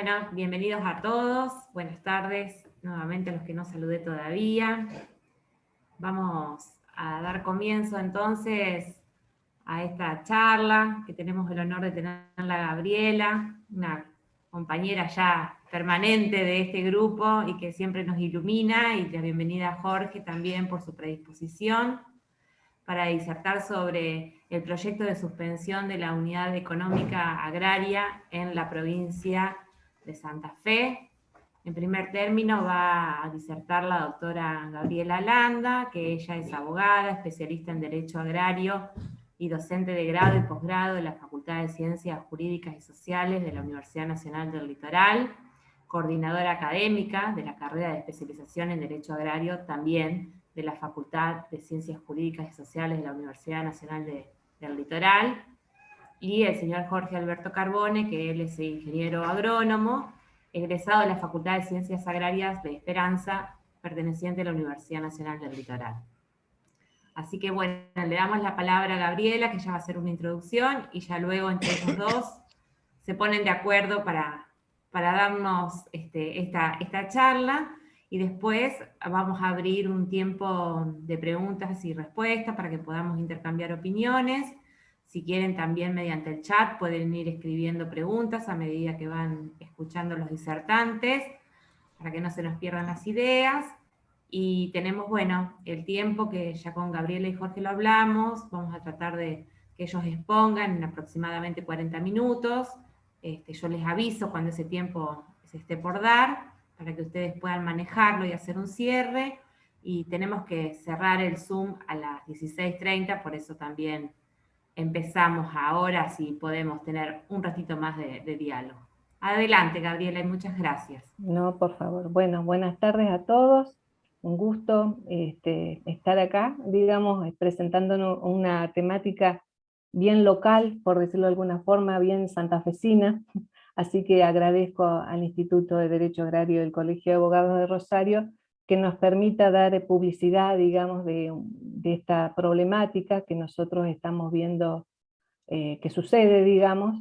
Bueno, bienvenidos a todos. Buenas tardes nuevamente a los que no saludé todavía. Vamos a dar comienzo entonces a esta charla, que tenemos el honor de tenerla a Gabriela, una compañera ya permanente de este grupo y que siempre nos ilumina, y la bienvenida a Jorge también por su predisposición para disertar sobre el proyecto de suspensión de la unidad económica agraria en la provincia de Santa Fe. En primer término va a disertar la doctora Gabriela Landa, que ella es abogada, especialista en Derecho Agrario y docente de grado y posgrado de la Facultad de Ciencias Jurídicas y Sociales de la Universidad Nacional del Litoral, coordinadora académica de la carrera de especialización en Derecho Agrario también de la Facultad de Ciencias Jurídicas y Sociales de la Universidad Nacional del Litoral, y el señor Jorge Alberto Carbone, que él es ingeniero agrónomo, egresado de la Facultad de Ciencias Agrarias de Esperanza, perteneciente a la Universidad Nacional del Litoral. Así que bueno, le damos la palabra a Gabriela, que ya va a hacer una introducción, y ya luego entre ellos dos se ponen de acuerdo para darnos esta charla, y después vamos a abrir un tiempo de preguntas y respuestas para que podamos intercambiar opiniones. Si quieren también mediante el chat pueden ir escribiendo preguntas a medida que van escuchando los disertantes, para que no se nos pierdan las ideas. Y tenemos, bueno, el tiempo que ya con Gabriela y Jorge lo hablamos, vamos a tratar de que ellos expongan en aproximadamente 40 minutos. Yo les aviso cuando ese tiempo se esté por dar, para que ustedes puedan manejarlo y hacer un cierre. Y tenemos que cerrar el Zoom a las 16:30, por eso también empezamos ahora, si podemos tener un ratito más de diálogo. Adelante, Gabriela, y muchas gracias. No, por favor. Bueno, buenas tardes a todos. Un gusto estar acá, digamos, presentándonos una temática bien local, por decirlo de alguna forma, bien santafesina. Así que agradezco al Instituto de Derecho Agrario del Colegio de Abogados de Rosario que nos permita dar publicidad, digamos, de esta problemática que nosotros estamos viendo que sucede, digamos.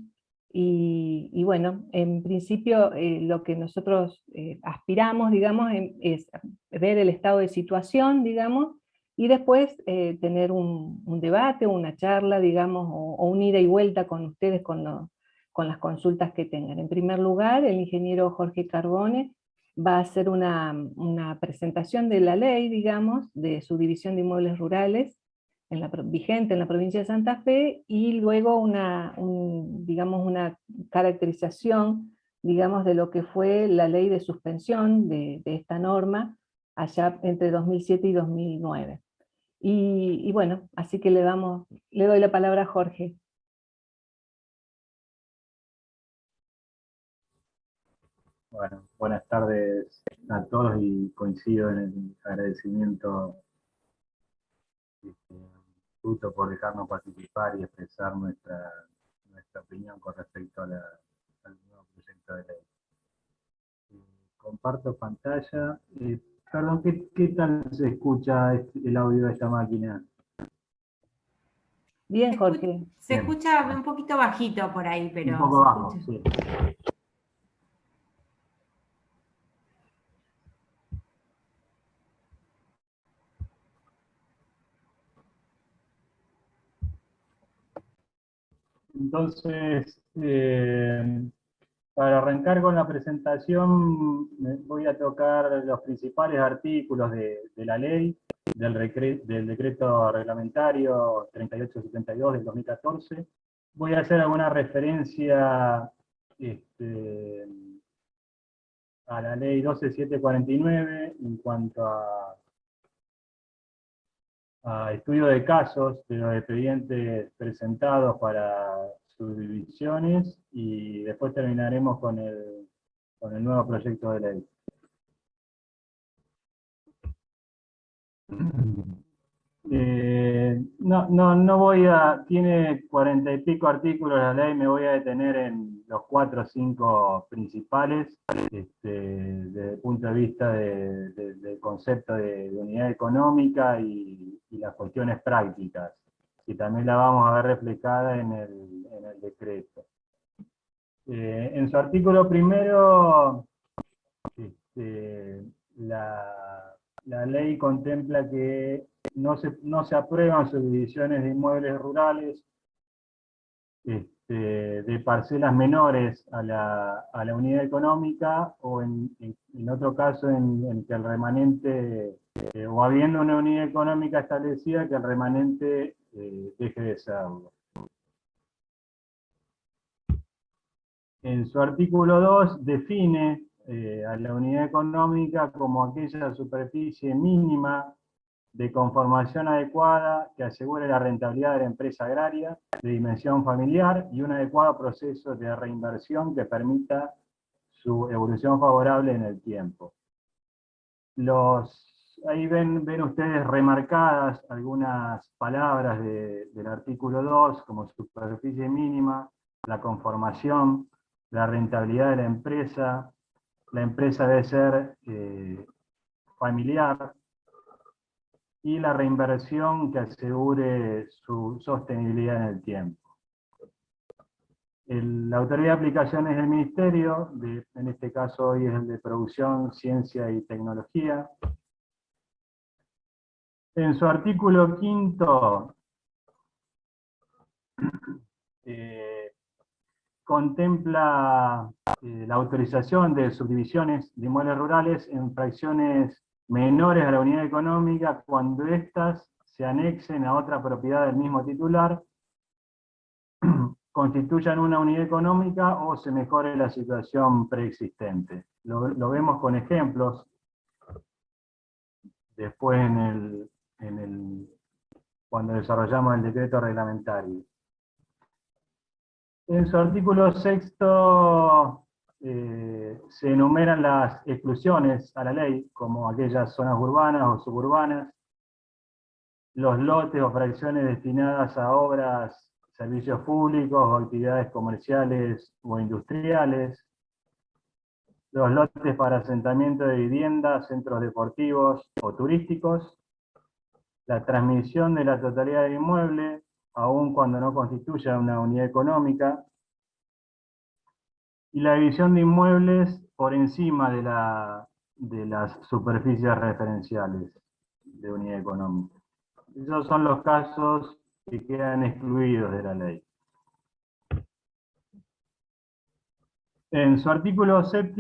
Y bueno, en principio lo que nosotros aspiramos, digamos, es ver el estado de situación, digamos, y después tener un debate, una charla, digamos, o un ida y vuelta con ustedes con las consultas que tengan. En primer lugar, el ingeniero Jorge Carbone va a hacer una presentación de la ley, digamos, de subdivisión de inmuebles rurales, vigente en la provincia de Santa Fe, y luego digamos, una caracterización, digamos, de lo que fue la ley de suspensión de esta norma allá entre 2007 y 2009. Y bueno, así que le doy la palabra a Jorge. Bueno, buenas tardes a todos, y coincido en el agradecimiento Instituto por dejarnos participar y expresar nuestra opinión con respecto al nuevo proyecto de ley. Comparto pantalla. Perdón, ¿qué tal se escucha el audio de esta máquina? Bien, Jorge. Se escucha un poquito bajito por ahí, pero un poco se bajo, escucha. sí. Entonces, para arrancar con la presentación, voy a tocar los principales artículos de la ley, del decreto reglamentario 3872 del 2014. Voy a hacer alguna referencia a la ley 12749 en cuanto a estudio de casos de los expedientes presentados para subdivisiones, y después terminaremos con el nuevo proyecto de ley. No voy a, tiene 40 y pico artículos la ley, me voy a detener en los 4 o 5 principales, desde el punto de vista del concepto de unidad económica y las cuestiones prácticas, y también la vamos a ver reflejada en el decreto. En su artículo primero, la ley contempla que no se aprueban subdivisiones de inmuebles rurales de parcelas menores a la unidad económica, o en otro caso en que el remanente, o habiendo una unidad económica establecida, que el remanente deje de serlo. En su artículo 2 define a la unidad económica como aquella superficie mínima de conformación adecuada que asegure la rentabilidad de la empresa agraria de dimensión familiar y un adecuado proceso de reinversión que permita su evolución favorable en el tiempo. Ahí ven ustedes remarcadas algunas palabras del artículo 2, como superficie mínima, la conformación, la rentabilidad de la empresa debe ser familiar, y la reinversión que asegure su sostenibilidad en el tiempo. La autoridad de aplicaciones del Ministerio, en este caso hoy es el de Producción, Ciencia y Tecnología, en su artículo 5, contempla la autorización de subdivisiones de inmuebles rurales en fracciones menores a la unidad económica cuando éstas se anexen a otra propiedad del mismo titular, constituyan una unidad económica o se mejore la situación preexistente. Lo vemos con ejemplos después cuando desarrollamos el decreto reglamentario. En su artículo 6 se enumeran las exclusiones a la ley, como aquellas zonas urbanas o suburbanas, los lotes o fracciones destinadas a obras, servicios públicos o actividades comerciales o industriales, los lotes para asentamiento de viviendas, centros deportivos o turísticos, la transmisión de la totalidad del inmueble, aun cuando no constituya una unidad económica, y la división de inmuebles por encima de las superficies referenciales de unidad económica. Esos son los casos que quedan excluidos de la ley. En su artículo 7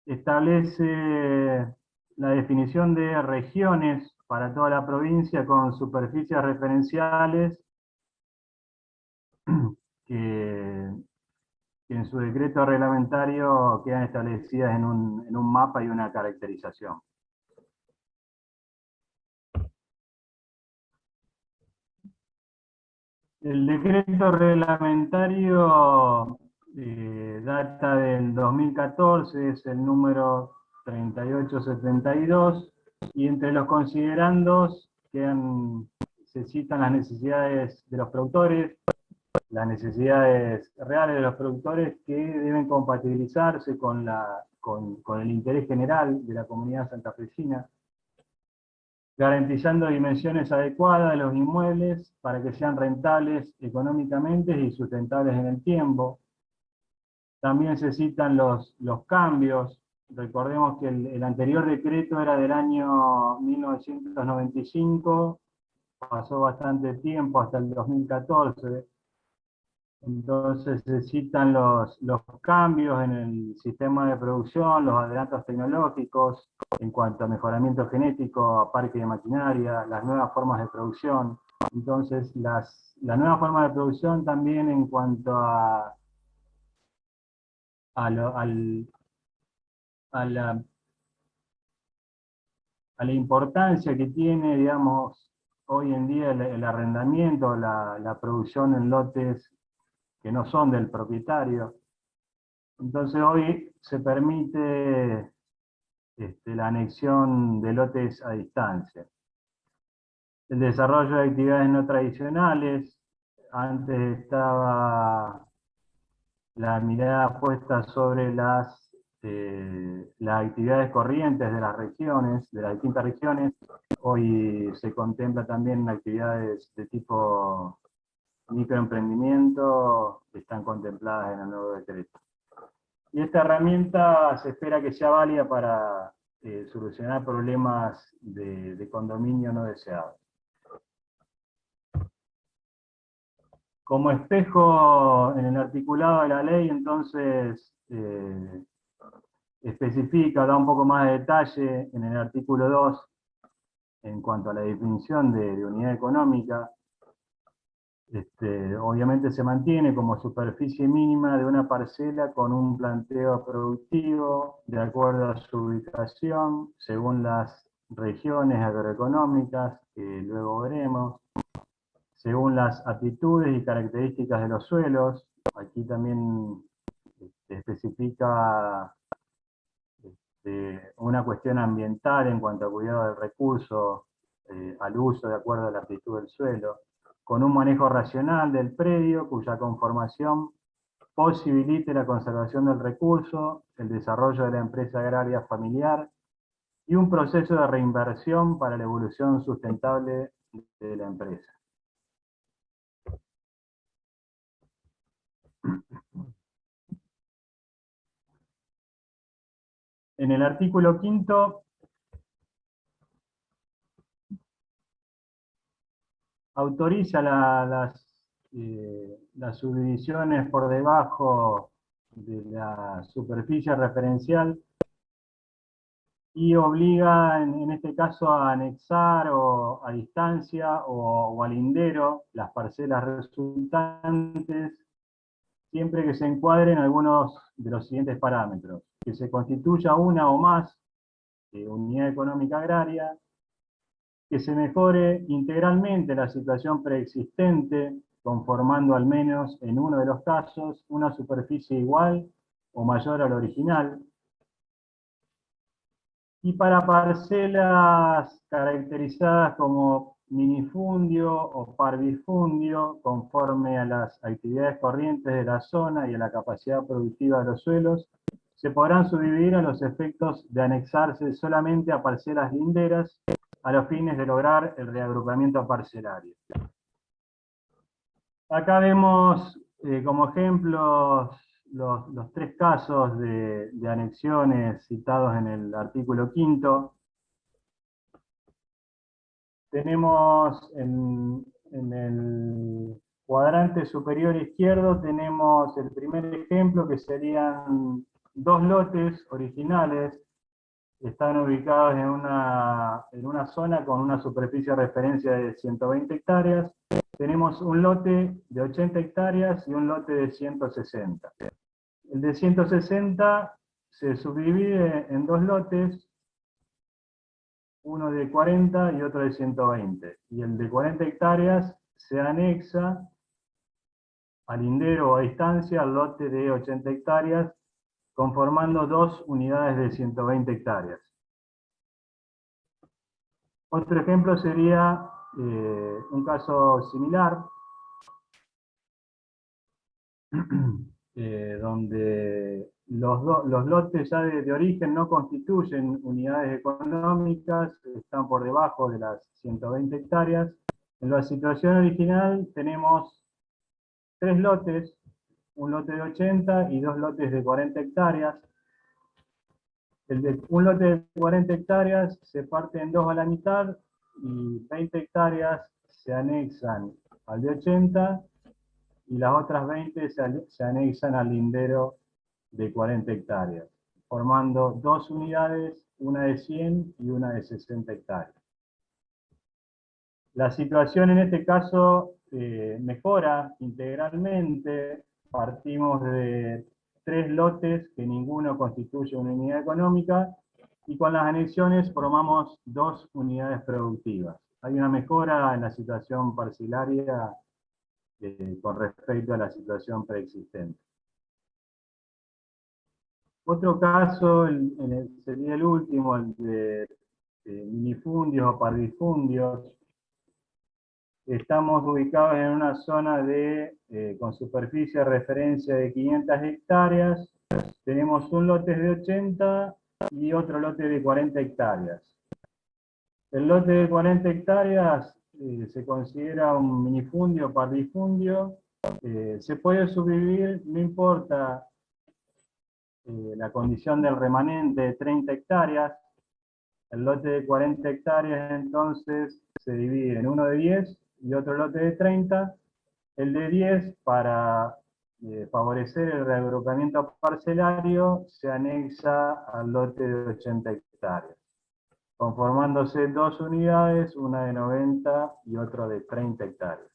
establece la definición de regiones para toda la provincia con superficies referenciales que en su decreto reglamentario quedan establecidas en un mapa y una caracterización. El decreto reglamentario data del 2014, es el número 3872, y entre los considerandos se citan las necesidades de los productores, las necesidades reales de los productores que deben compatibilizarse con el interés general de la comunidad santafesina, garantizando dimensiones adecuadas de los inmuebles para que sean rentables económicamente y sustentables en el tiempo. También se citan los cambios. Recordemos que el anterior decreto era del año 1995, pasó bastante tiempo, hasta el 2014. Entonces se citan los cambios en el sistema de producción, los adelantos tecnológicos en cuanto a mejoramiento genético, a parque de maquinaria, las nuevas formas de producción. Entonces las nuevas formas de producción también en cuanto a la importancia que tiene, digamos, hoy en día el arrendamiento, la producción en lotes que no son del propietario. Entonces hoy se permite la anexión de lotes a distancia. El desarrollo de actividades no tradicionales. Antes estaba la mirada puesta sobre las actividades corrientes de las regiones, de las distintas regiones. Hoy se contempla también actividades de tipo microemprendimiento están contempladas en el nuevo decreto. Y esta herramienta se espera que sea válida para solucionar problemas de condominio no deseados. Como espejo en el articulado de la ley, entonces, especifica, da un poco más de detalle en el artículo 2 en cuanto a la definición de unidad económica. Obviamente se mantiene como superficie mínima de una parcela con un planteo productivo de acuerdo a su ubicación, según las regiones agroeconómicas, que luego veremos, según las aptitudes y características de los suelos. Aquí también especifica una cuestión ambiental en cuanto a cuidado del recurso, al uso de acuerdo a la aptitud del suelo, con un manejo racional del predio cuya conformación posibilite la conservación del recurso, el desarrollo de la empresa agraria familiar y un proceso de reinversión para la evolución sustentable de la empresa. En el artículo 5 autoriza las subdivisiones por debajo de la superficie referencial y obliga en este caso a anexar o a distancia o al lindero las parcelas resultantes, siempre que se encuadren algunos de los siguientes parámetros: que se constituya una o más unidad económica agraria, que se mejore integralmente la situación preexistente, conformando al menos en uno de los casos una superficie igual o mayor a la original, y para parcelas caracterizadas como minifundio o parvifundio, conforme a las actividades corrientes de la zona y a la capacidad productiva de los suelos, se podrán subdividir a los efectos de anexarse solamente a parcelas linderas a los fines de lograr el reagrupamiento parcelario. Acá vemos como ejemplos los tres casos de anexiones citados en el artículo 5. Tenemos en el cuadrante superior izquierdo, tenemos el primer ejemplo, que serían dos lotes originales. Están ubicados en una zona con una superficie de referencia de 120 hectáreas. Tenemos un lote de 80 hectáreas y un lote de 160. El de 160 se subdivide en dos lotes, uno de 40 y otro de 120. Y el de 40 hectáreas se anexa al lindero o a distancia al lote de 80 hectáreas, conformando dos unidades de 120 hectáreas. Otro ejemplo sería un caso similar, donde los lotes ya de origen no constituyen unidades económicas, están por debajo de las 120 hectáreas. En la situación original tenemos tres lotes, un lote de 80 y dos lotes de 40 hectáreas. Un lote de 40 hectáreas se parte en dos a la mitad y 20 hectáreas se anexan al de 80 y las otras 20 se anexan al lindero de 40 hectáreas, formando dos unidades, una de 100 y una de 60 hectáreas. La situación en este caso mejora integralmente. Partimos de tres lotes que ninguno constituye una unidad económica, y con las anexiones formamos dos unidades productivas. Hay una mejora en la situación parcelaria con respecto a la situación preexistente. Otro caso sería el último, el de minifundios o parvifundios. Estamos ubicados en una zona con superficie de referencia de 500 hectáreas. Tenemos un lote de 80 y otro lote de 40 hectáreas. El lote de 40 hectáreas se considera un minifundio o pardifundio. Se puede subdividir, no importa la condición del remanente de 30 hectáreas. El lote de 40 hectáreas entonces se divide en uno de 10 y otro lote de 30. El de 10, para favorecer el reagrupamiento parcelario, se anexa al lote de 80 hectáreas, conformándose dos unidades, una de 90 y otra de 30 hectáreas.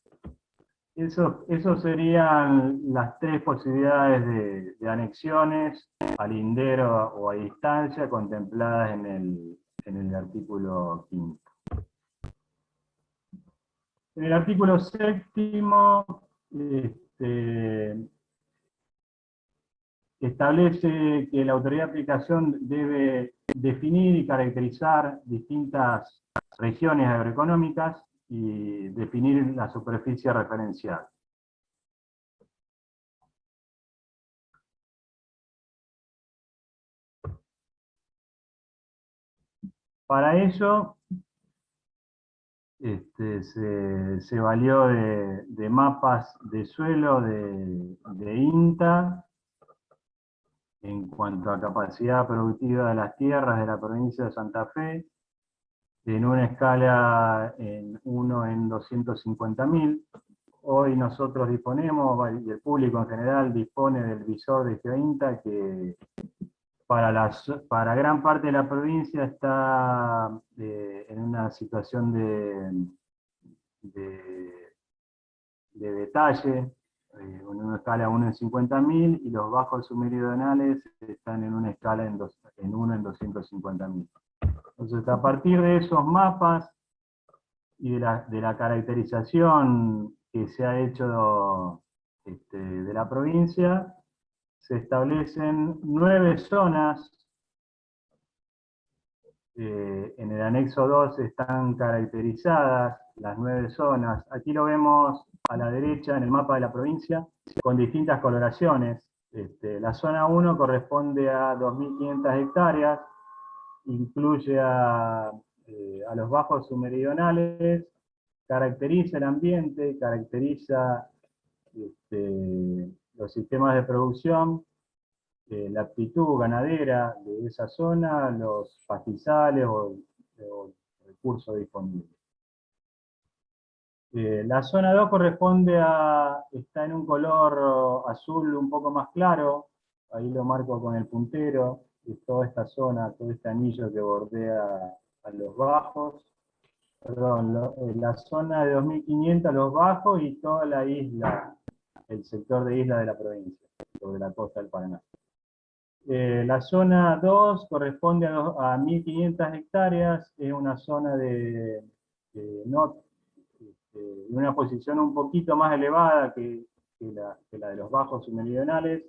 Eso serían las tres posibilidades de anexiones a lindero o a distancia contempladas en el artículo 5. En el artículo 7, establece que la autoridad de aplicación debe definir y caracterizar distintas regiones agroeconómicas y definir la superficie referencial. Para ello, se valió de mapas de suelo de INTA en cuanto a capacidad productiva de las tierras de la provincia de Santa Fe, en una escala en 1 en 250.000. Hoy nosotros disponemos, y el público en general dispone del visor de GeoINTA, que para gran parte de la provincia está en una situación de detalle, en una escala 1 en 50.000, y los bajos submeridionales están en una escala en 1 en 250.000. Entonces, a partir de esos mapas y de la caracterización que se ha hecho de la provincia, se establecen 9 zonas. En el anexo 2 están caracterizadas las 9 zonas. Aquí lo vemos a la derecha en el mapa de la provincia, con distintas coloraciones. La zona 1 corresponde a 2.500 hectáreas, incluye a los bajos submeridionales, caracteriza el ambiente, caracteriza los sistemas de producción, la aptitud ganadera de esa zona, los pastizales o recursos disponibles. La zona 2 está en un color azul un poco más claro, ahí lo marco con el puntero, es toda esta zona, todo este anillo que bordea a los bajos. Perdón, la zona de 2.500 los bajos y toda la isla, el sector de isla de la provincia, sobre la costa del Paraná. La zona 2 corresponde a 1.500 hectáreas, es una zona de una posición un poquito más elevada que la de los bajos submeridionales,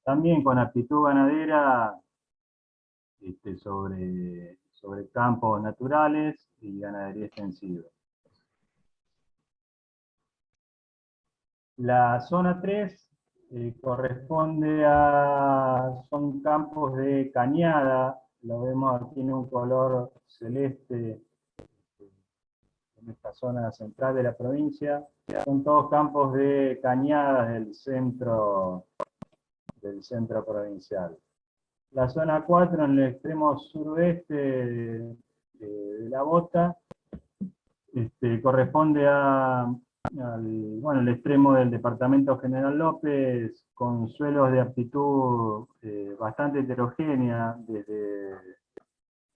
también con aptitud ganadera sobre campos naturales y ganadería extensiva. La zona 3 son campos de cañada, lo vemos aquí en un color celeste, en esta zona central de la provincia. Son todos campos de cañadas del centro provincial. La zona 4, en el extremo suroeste de la bota, corresponde al extremo del departamento General López, con suelos de aptitud bastante heterogénea, desde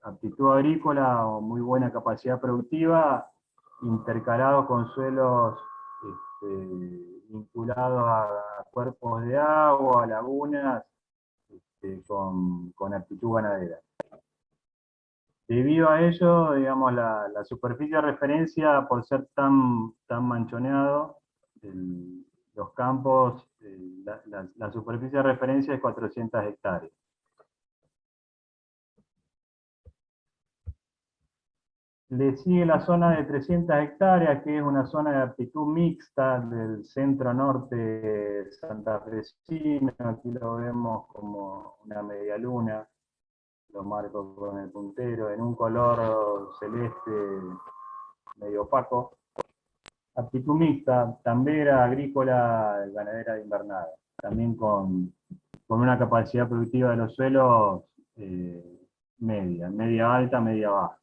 aptitud agrícola o muy buena capacidad productiva, intercalados con suelos vinculados a cuerpos de agua, a lagunas, con aptitud ganadera. Debido a ello, digamos, la superficie de referencia, por ser tan manchoneado, los campos, la superficie de referencia es 400 hectáreas. Le sigue la zona de 300 hectáreas, que es una zona de aptitud mixta del centro-norte santafesino. Aquí lo vemos como una media luna, lo marco con el puntero, en un color celeste medio opaco. Aptitud mixta, tambera, agrícola, ganadera de invernada. También con una capacidad productiva de los suelos media alta, media baja.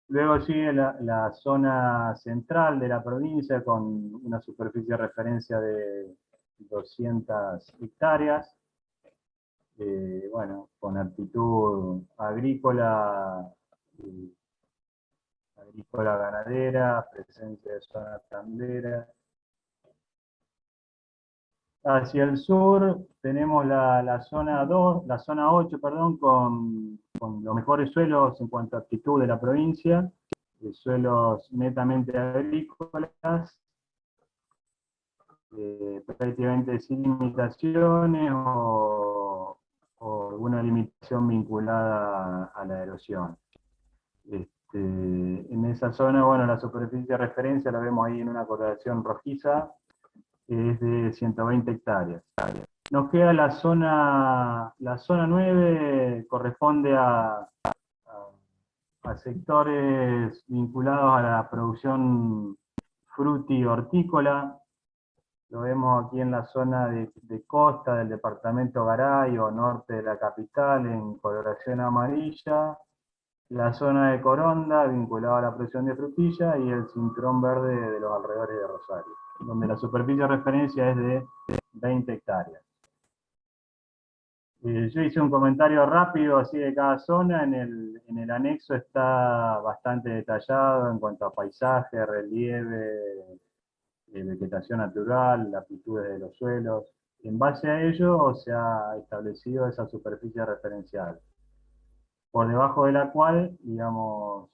Luego sigue la zona central de la provincia con una superficie de referencia de 200 hectáreas. Bueno, con aptitud agrícola, ganadera, presencia de zona tambera. Hacia el sur tenemos la zona 2, la zona 8, perdón, con los mejores suelos en cuanto a aptitud de la provincia, suelos netamente agrícolas, prácticamente sin limitaciones o alguna limitación vinculada a la erosión. En esa zona, bueno, la superficie de referencia la vemos ahí en una coloración rojiza, que es de 120 hectáreas. Nos queda la zona 9, corresponde a sectores vinculados a la producción fruti-hortícola. Lo vemos aquí en la zona de costa del departamento Garay o norte de la capital en coloración amarilla. La zona de Coronda, vinculada a la producción de frutilla, y el cinturón verde de los alrededores de Rosario, donde la superficie de referencia es de 20 hectáreas. Yo hice un comentario rápido así de cada zona, en el anexo está bastante detallado en cuanto a paisaje, relieve, vegetación natural, aptitudes de los suelos. En base a ello se ha establecido esa superficie referencial, por debajo de la cual, digamos,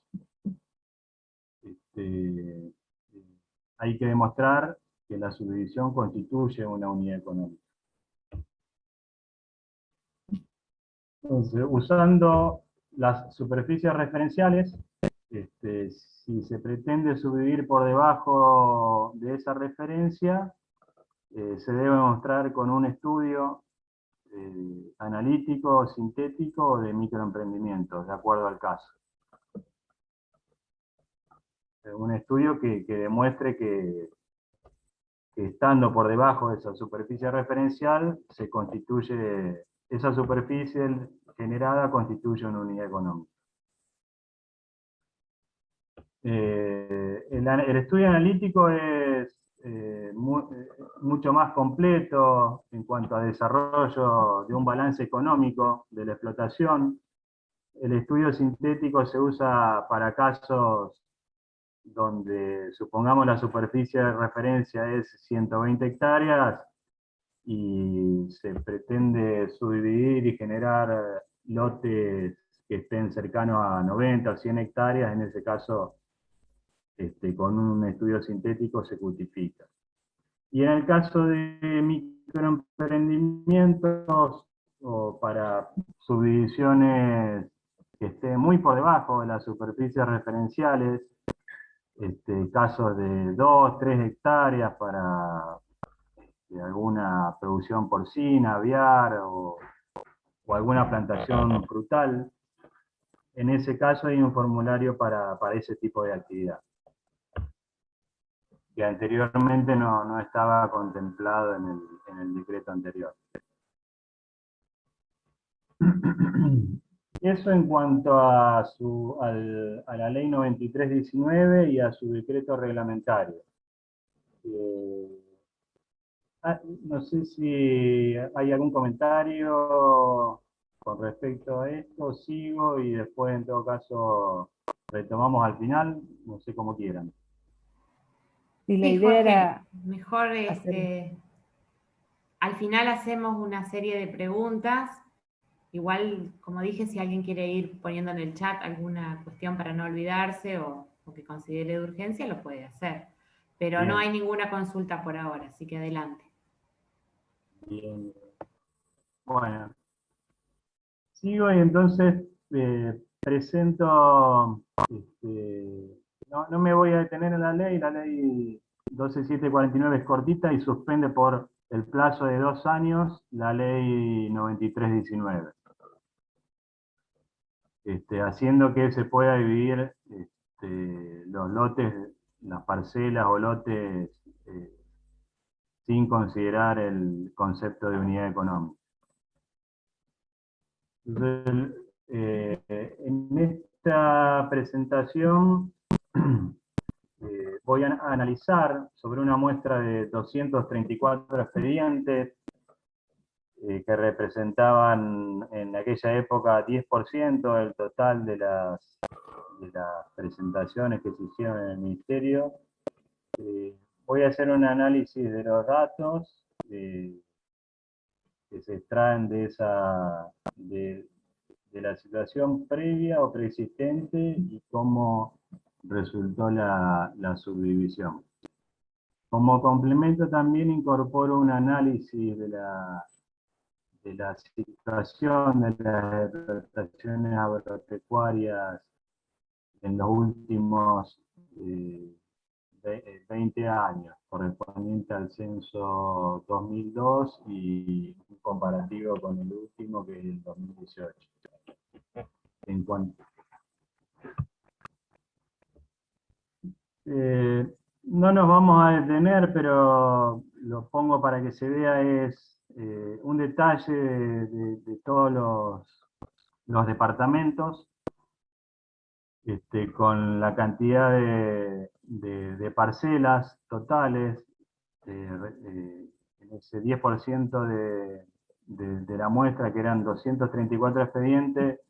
hay que demostrar que la subdivisión constituye una unidad económica. Entonces, usando las superficies referenciales, si se pretende subdividir por debajo de esa referencia, se debe mostrar con un estudio analítico, sintético o de microemprendimientos, de acuerdo al caso. Un estudio que demuestre que estando por debajo de esa superficie referencial, esa superficie generada constituye una unidad económica. El estudio analítico es mucho más completo en cuanto a desarrollo de un balance económico de la explotación. El estudio sintético se usa para casos donde supongamos la superficie de referencia es 120 hectáreas y se pretende subdividir y generar lotes que estén cercanos a 90 o 100 hectáreas, en ese caso con un estudio sintético se cuantifica. Y en el caso de microemprendimientos o para subdivisiones que estén muy por debajo de las superficies referenciales, casos de 2, 3 hectáreas para alguna producción porcina, aviar o alguna plantación frutal, en ese caso hay un formulario para ese tipo de actividad, que anteriormente no estaba contemplado en el decreto anterior. Eso en cuanto a la ley 93/19 y a su decreto reglamentario. No sé si hay algún comentario con respecto a esto, sigo y después en todo caso retomamos al final, no sé cómo quieran. Y la Sí, idea Jorge, era mejor al final hacemos una serie de preguntas. Igual, como dije, si alguien quiere ir poniendo en el chat alguna cuestión para no olvidarse o que considere de urgencia, lo puede hacer. Pero Bien. No hay ninguna consulta por ahora, así que adelante. Bien. Bueno. Sigo y entonces presento, no me voy a detener en la ley 12749 es cortita y suspende por el plazo de 2 años la ley 93/19. haciendo que se pueda dividir los lotes, las parcelas o lotes, sin considerar el concepto de unidad económica. Entonces, en esta presentación voy a analizar sobre una muestra de 234 expedientes que representaban en aquella época 10% del total de las presentaciones que se hicieron en el Ministerio. Voy a hacer un análisis de los datos que se extraen de la situación previa o preexistente y cómo resultó la subdivisión. Como complemento también incorporo un análisis de la situación de las explotaciones agropecuarias en los últimos 20 años, correspondiente al censo 2002 y un comparativo con el último, que es el 2018. En cuanto, no nos vamos a detener, pero lo pongo para que se vea, es un detalle de todos los departamentos, con la cantidad de parcelas totales, en ese 10% de la muestra, que eran 234 expedientes,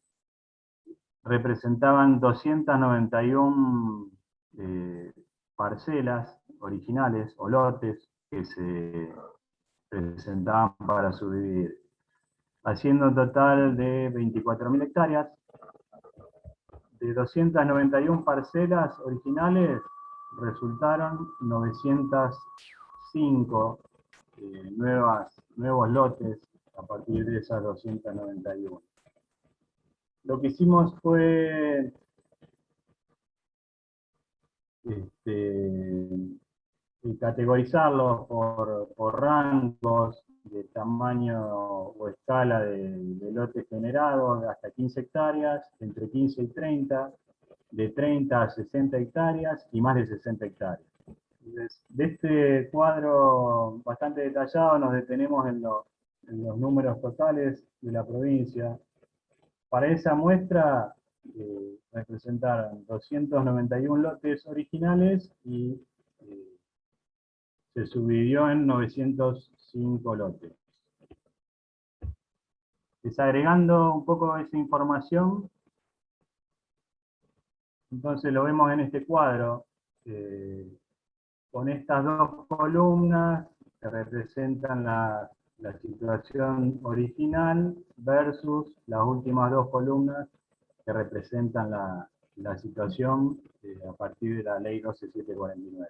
representaban 291 parcelas originales o lotes que se presentaban para subdividir, haciendo un total de 24.000 hectáreas. De 291 parcelas originales resultaron 905 nuevos lotes a partir de esas 291. Lo que hicimos fue categorizarlos por rangos de tamaño o escala de lotes generados, hasta 15 hectáreas, entre 15 y 30, de 30 a 60 hectáreas y más de 60 hectáreas. Entonces, de este cuadro bastante detallado nos detenemos en los números totales de la provincia. Para esa muestra representaron 291 lotes originales y se subdividió en 905 lotes. Desagregando un poco esa información, entonces lo vemos en este cuadro, con estas dos columnas que representan la situación original versus las últimas dos columnas que representan la situación a partir de la ley 12749.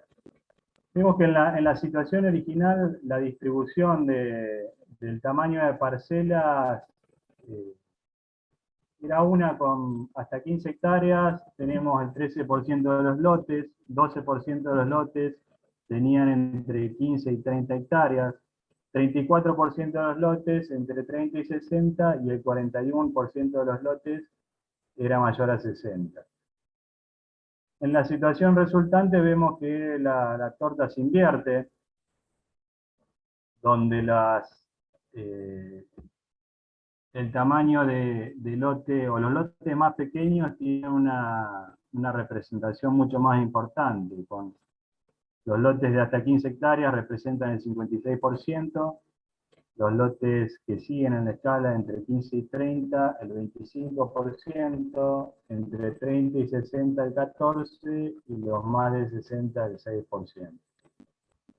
Vemos que en la situación original la distribución del tamaño de parcelas era una con hasta 15 hectáreas, tenemos el 13% de los lotes, 12% de los lotes tenían entre 15 y 30 hectáreas, 34% de los lotes entre 30 y 60 y el 41% de los lotes era mayor a 60. En la situación resultante vemos que la torta se invierte, donde el tamaño de lote o los lotes más pequeños tienen una representación mucho más importante. Con los lotes de hasta 15 hectáreas representan el 56%, los lotes que siguen en la escala entre 15 y 30, el 25%, entre 30 y 60 el 14%, y los más de 60 el 6%.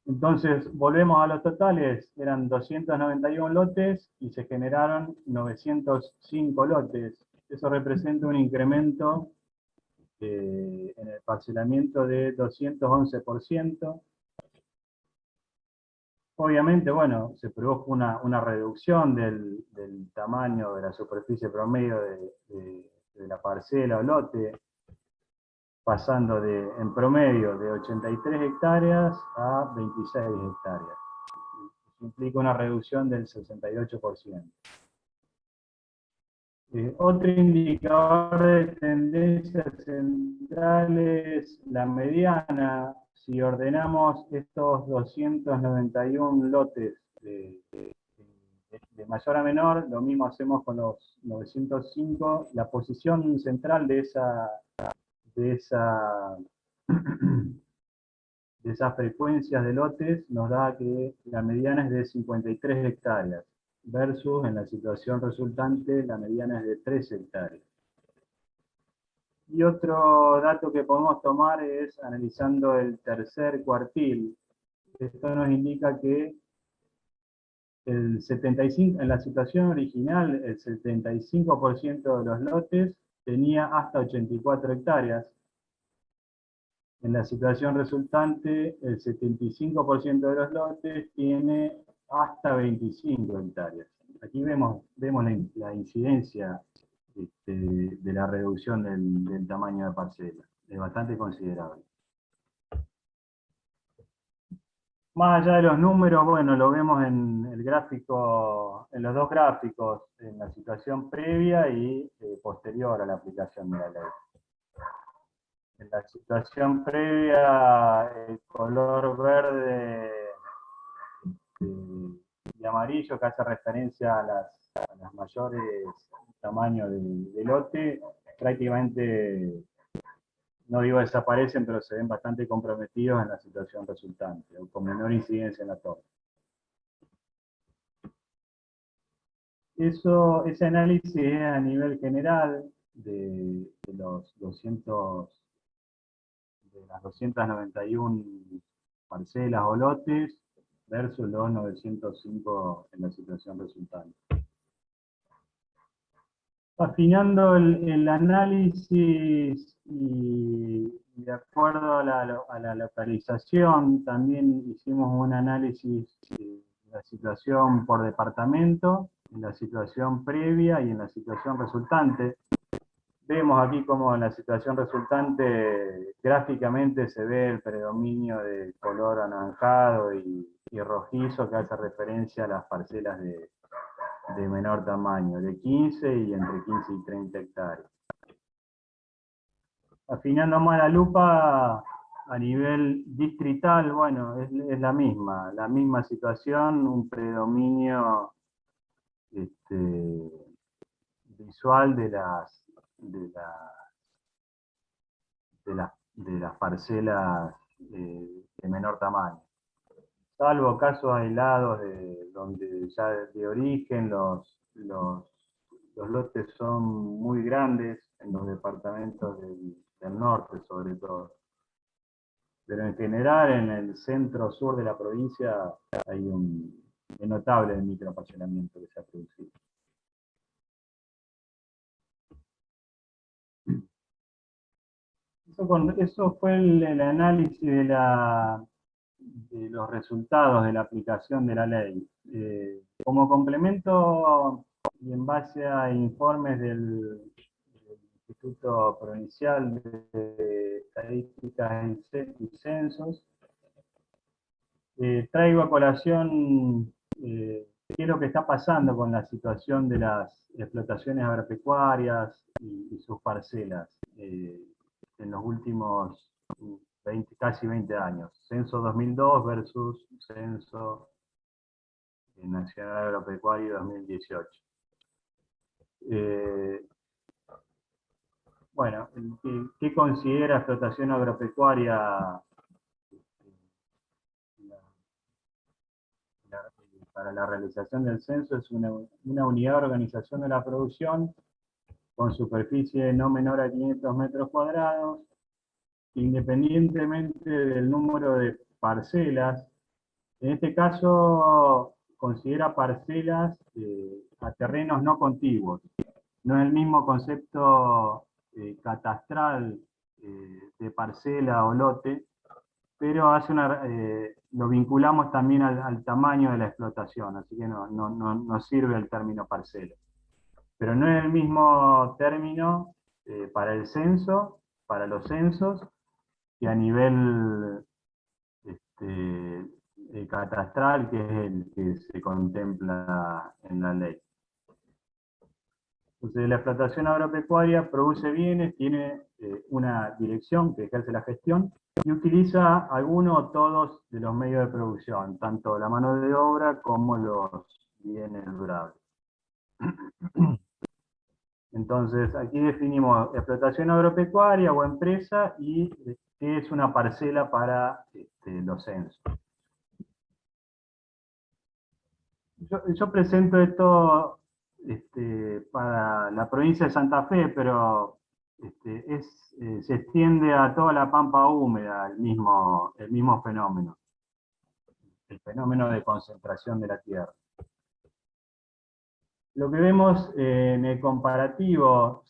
Entonces, volvemos a los totales, eran 291 lotes y se generaron 905 lotes. Eso representa un incremento en el parcelamiento de 211%. Obviamente, bueno, se produjo una reducción del tamaño de la superficie promedio de la parcela o lote, pasando en promedio de 83 hectáreas a 26 hectáreas. Eso implica una reducción del 68%. Otro indicador de tendencia central es la mediana. Si ordenamos estos 291 lotes de mayor a menor, lo mismo hacemos con los 905. La posición central de esas frecuencias de lotes nos da que la mediana es de 53 hectáreas, versus en la situación resultante la mediana es de 3 hectáreas. Y otro dato que podemos tomar es analizando el tercer cuartil. Esto nos indica que el 75, en la situación original, el 75% de los lotes tenía hasta 84 hectáreas. En la situación resultante, el 75% de los lotes tiene hasta 25 hectáreas. Aquí vemos la incidencia de la reducción del tamaño de parcela. Es bastante considerable. Más allá de los números, bueno, lo vemos en el gráfico, en los dos gráficos, en la situación previa y posterior a la aplicación de la ley. En la situación previa, el color verde y amarillo, que hace referencia a las mayores tamaños de lote, prácticamente, no digo desaparecen, pero se ven bastante comprometidos en la situación resultante, o con menor incidencia en la torre. Ese análisis es a nivel general de las 291 parcelas o lotes versus los 905 en la situación resultante. Afinando el análisis y de acuerdo a la localización, también hicimos un análisis de la situación por departamento, en la situación previa y en la situación resultante. Vemos aquí como en la situación resultante gráficamente se ve el predominio de color anaranjado y rojizo que hace referencia a las parcelas de menor tamaño, de 15 y entre 15 y 30 hectáreas. Afinando más la lupa a nivel distrital, bueno, es la misma situación, un predominio visual de las parcelas de menor tamaño. Salvo casos aislados donde ya de origen los lotes son muy grandes, en los departamentos del norte sobre todo. Pero en general en el centro-sur de la provincia hay un notable microparcelamiento que se ha producido. Eso fue el análisis de los resultados de la aplicación de la ley. Como complemento y en base a informes del Instituto Provincial de Estadísticas y Censos, traigo a colación qué es lo que está pasando con la situación de las explotaciones agropecuarias y sus parcelas en los últimos casi 20 años. Censo 2002 versus Censo Nacional Agropecuario 2018. Bueno, ¿qué considera explotación agropecuaria para la realización del censo? Es una unidad de organización de la producción con superficie no menor a 500 metros cuadrados, independientemente del número de parcelas. En este caso considera parcelas a terrenos no contiguos. No es el mismo concepto catastral de parcela o lote, pero lo vinculamos también al tamaño de la explotación, así que no sirve el término parcela. Pero no es el mismo término para el censo, para los censos, que a nivel catastral, que es el que se contempla en la ley. Entonces la explotación agropecuaria produce bienes, tiene una dirección que ejerce la gestión y utiliza alguno o todos de los medios de producción, tanto la mano de obra como los bienes durables. Entonces aquí definimos explotación agropecuaria o empresa y qué es una parcela para los censos. Yo presento esto para la provincia de Santa Fe, pero se extiende a toda la pampa húmeda el mismo fenómeno, el fenómeno de concentración de la tierra. Lo que vemos en el comparativo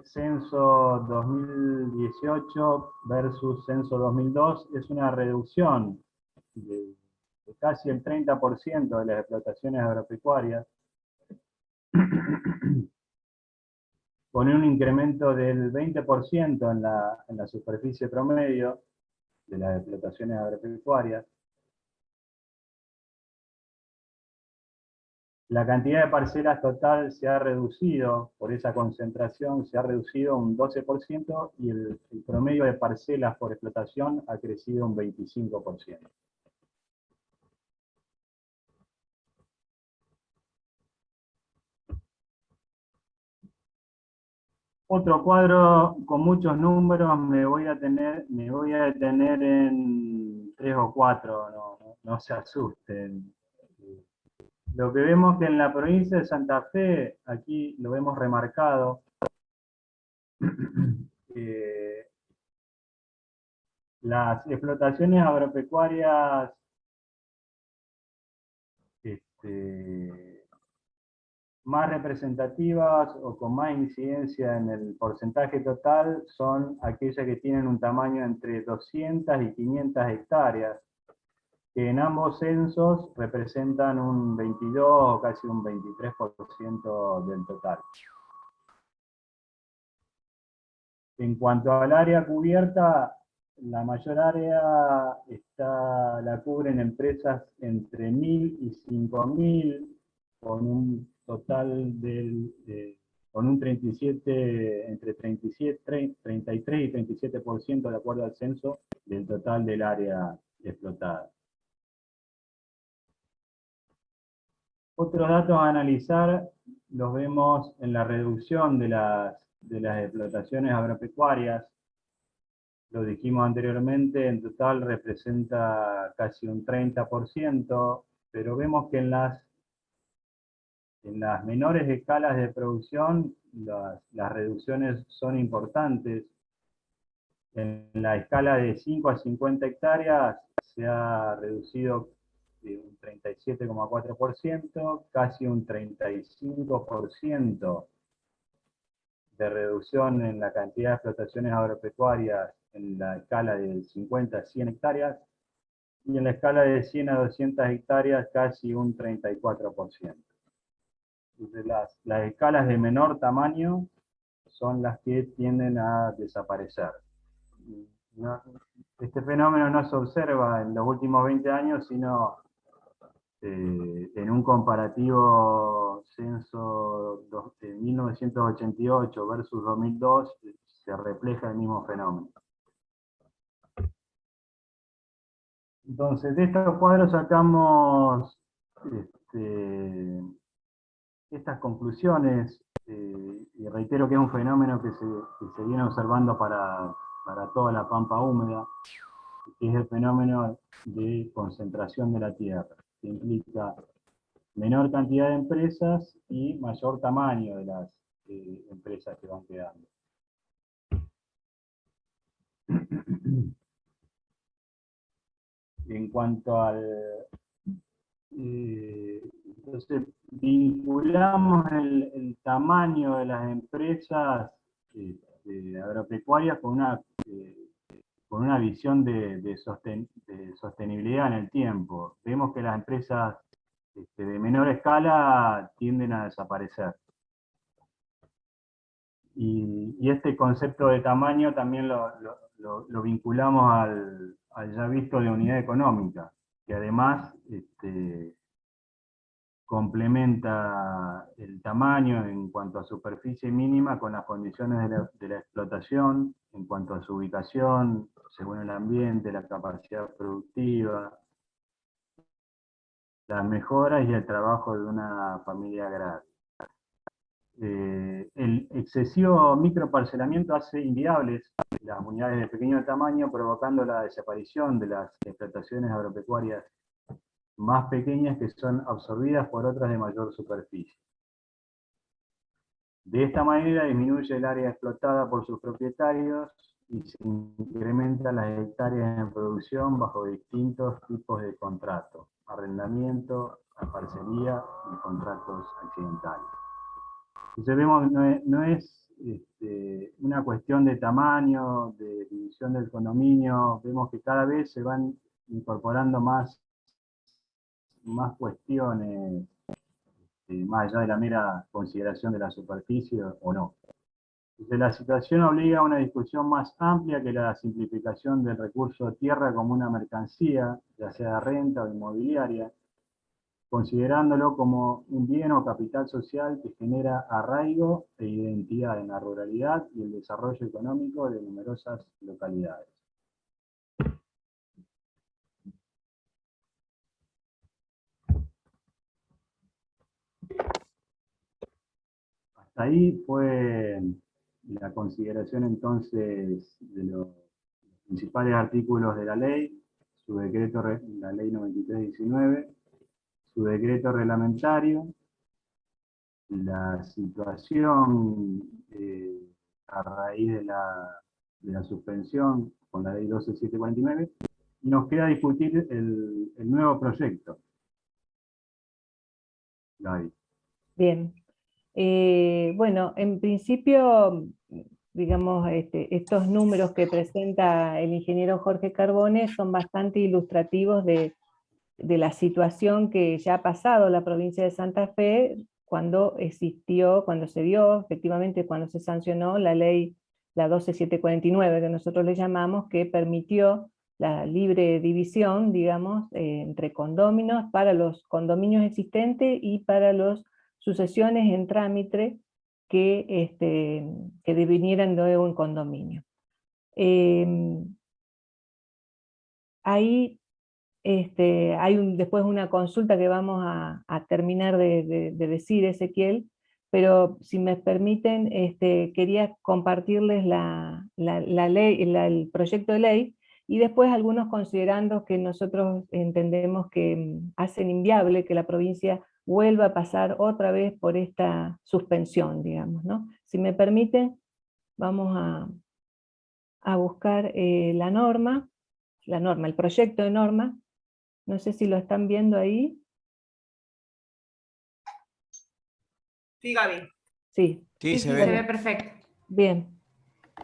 censo 2018 versus censo 2002 es una reducción de casi el 30% de las explotaciones agropecuarias, con un incremento del 20% en la superficie promedio de las explotaciones agropecuarias. La cantidad de parcelas total se ha reducido, por esa concentración, se ha reducido un 12% y el promedio de parcelas por explotación ha crecido un 25%. Otro cuadro con muchos números, me voy a detener en 3 o 4, no se asusten. Lo que vemos que en la provincia de Santa Fe, aquí lo vemos remarcado, las explotaciones agropecuarias más representativas o con más incidencia en el porcentaje total son aquellas que tienen un tamaño entre 200 y 500 hectáreas, que en ambos censos representan un 22 o casi un 23% del total. En cuanto al área cubierta, la mayor área la cubren empresas entre 1.000 y 5.000, con un total con un 37, entre 33 y 37% de acuerdo al censo del total del área explotada. Otros datos a analizar los vemos en la reducción de las explotaciones agropecuarias. Lo dijimos anteriormente, en total representa casi un 30%, pero vemos que en las menores escalas de producción las reducciones son importantes. En la escala de 5 a 50 hectáreas se ha reducido de un 37,4%, casi un 35% de reducción en la cantidad de explotaciones agropecuarias en la escala de 50 a 100 hectáreas, y en la escala de 100 a 200 hectáreas casi un 34%. Entonces, las escalas de menor tamaño son las que tienden a desaparecer. Este fenómeno no se observa en los últimos 20 años, sino en un comparativo censo de 1988 versus 2002, se refleja el mismo fenómeno. Entonces, de estos cuadros sacamos estas conclusiones, y reitero que es un fenómeno que se viene observando para toda la pampa húmeda, que es el fenómeno de concentración de la tierra, que implica menor cantidad de empresas y mayor tamaño de las empresas que van quedando. En cuanto al... entonces, vinculamos el tamaño de las empresas agropecuarias con una visión de sostenibilidad en el tiempo. Vemos que las empresas de menor escala tienden a desaparecer. Y este concepto de tamaño también lo vinculamos al ya visto de unidad económica, que además complementa el tamaño en cuanto a superficie mínima con las condiciones de la explotación, en cuanto a su ubicación, según el ambiente, la capacidad productiva, las mejoras y el trabajo de una familia agraria. El excesivo microparcelamiento hace inviables las unidades de pequeño tamaño, provocando la desaparición de las explotaciones agropecuarias más pequeñas que son absorbidas por otras de mayor superficie. De esta manera disminuye el área explotada por sus propietarios y se incrementan las hectáreas en producción bajo distintos tipos de contratos: arrendamiento, parcería y contratos accidentales. Entonces vemos, no es una cuestión de tamaño, de división del condominio, vemos que cada vez se van incorporando más cuestiones, más allá de la mera consideración de la superficie o no. Entonces, la situación obliga a una discusión más amplia que la simplificación del recurso tierra como una mercancía, ya sea de renta o inmobiliaria, considerándolo como un bien o capital social que genera arraigo e identidad en la ruralidad y el desarrollo económico de numerosas localidades. Hasta ahí fue la consideración entonces de los principales artículos de la ley, su decreto, la ley 93/19, su decreto reglamentario, la situación a raíz de la suspensión con la ley 12.749, y nos queda discutir el nuevo proyecto. Gaby. Bien. Bueno, en principio, digamos, estos números que presenta el ingeniero Jorge Carbone son bastante ilustrativos de la situación que ya ha pasado la provincia de Santa Fe cuando se dio, efectivamente, cuando se sancionó la ley, la 12.749, que nosotros le llamamos, que permitió la libre división, digamos, entre condóminos, para los condominios existentes y para las sucesiones en trámite que devinieran de un condominio. Ahí hay después una consulta que vamos a terminar de decir, Ezequiel, pero si me permiten, quería compartirles la ley, el proyecto de ley, y después algunos considerandos que nosotros entendemos que hacen inviable que la provincia vuelva a pasar otra vez por esta suspensión, digamos, ¿no? Si me permiten, vamos a buscar la norma, el proyecto de norma. No sé si lo están viendo ahí. Sí, Gaby. Sí. Sí, se ve perfecto. Bien.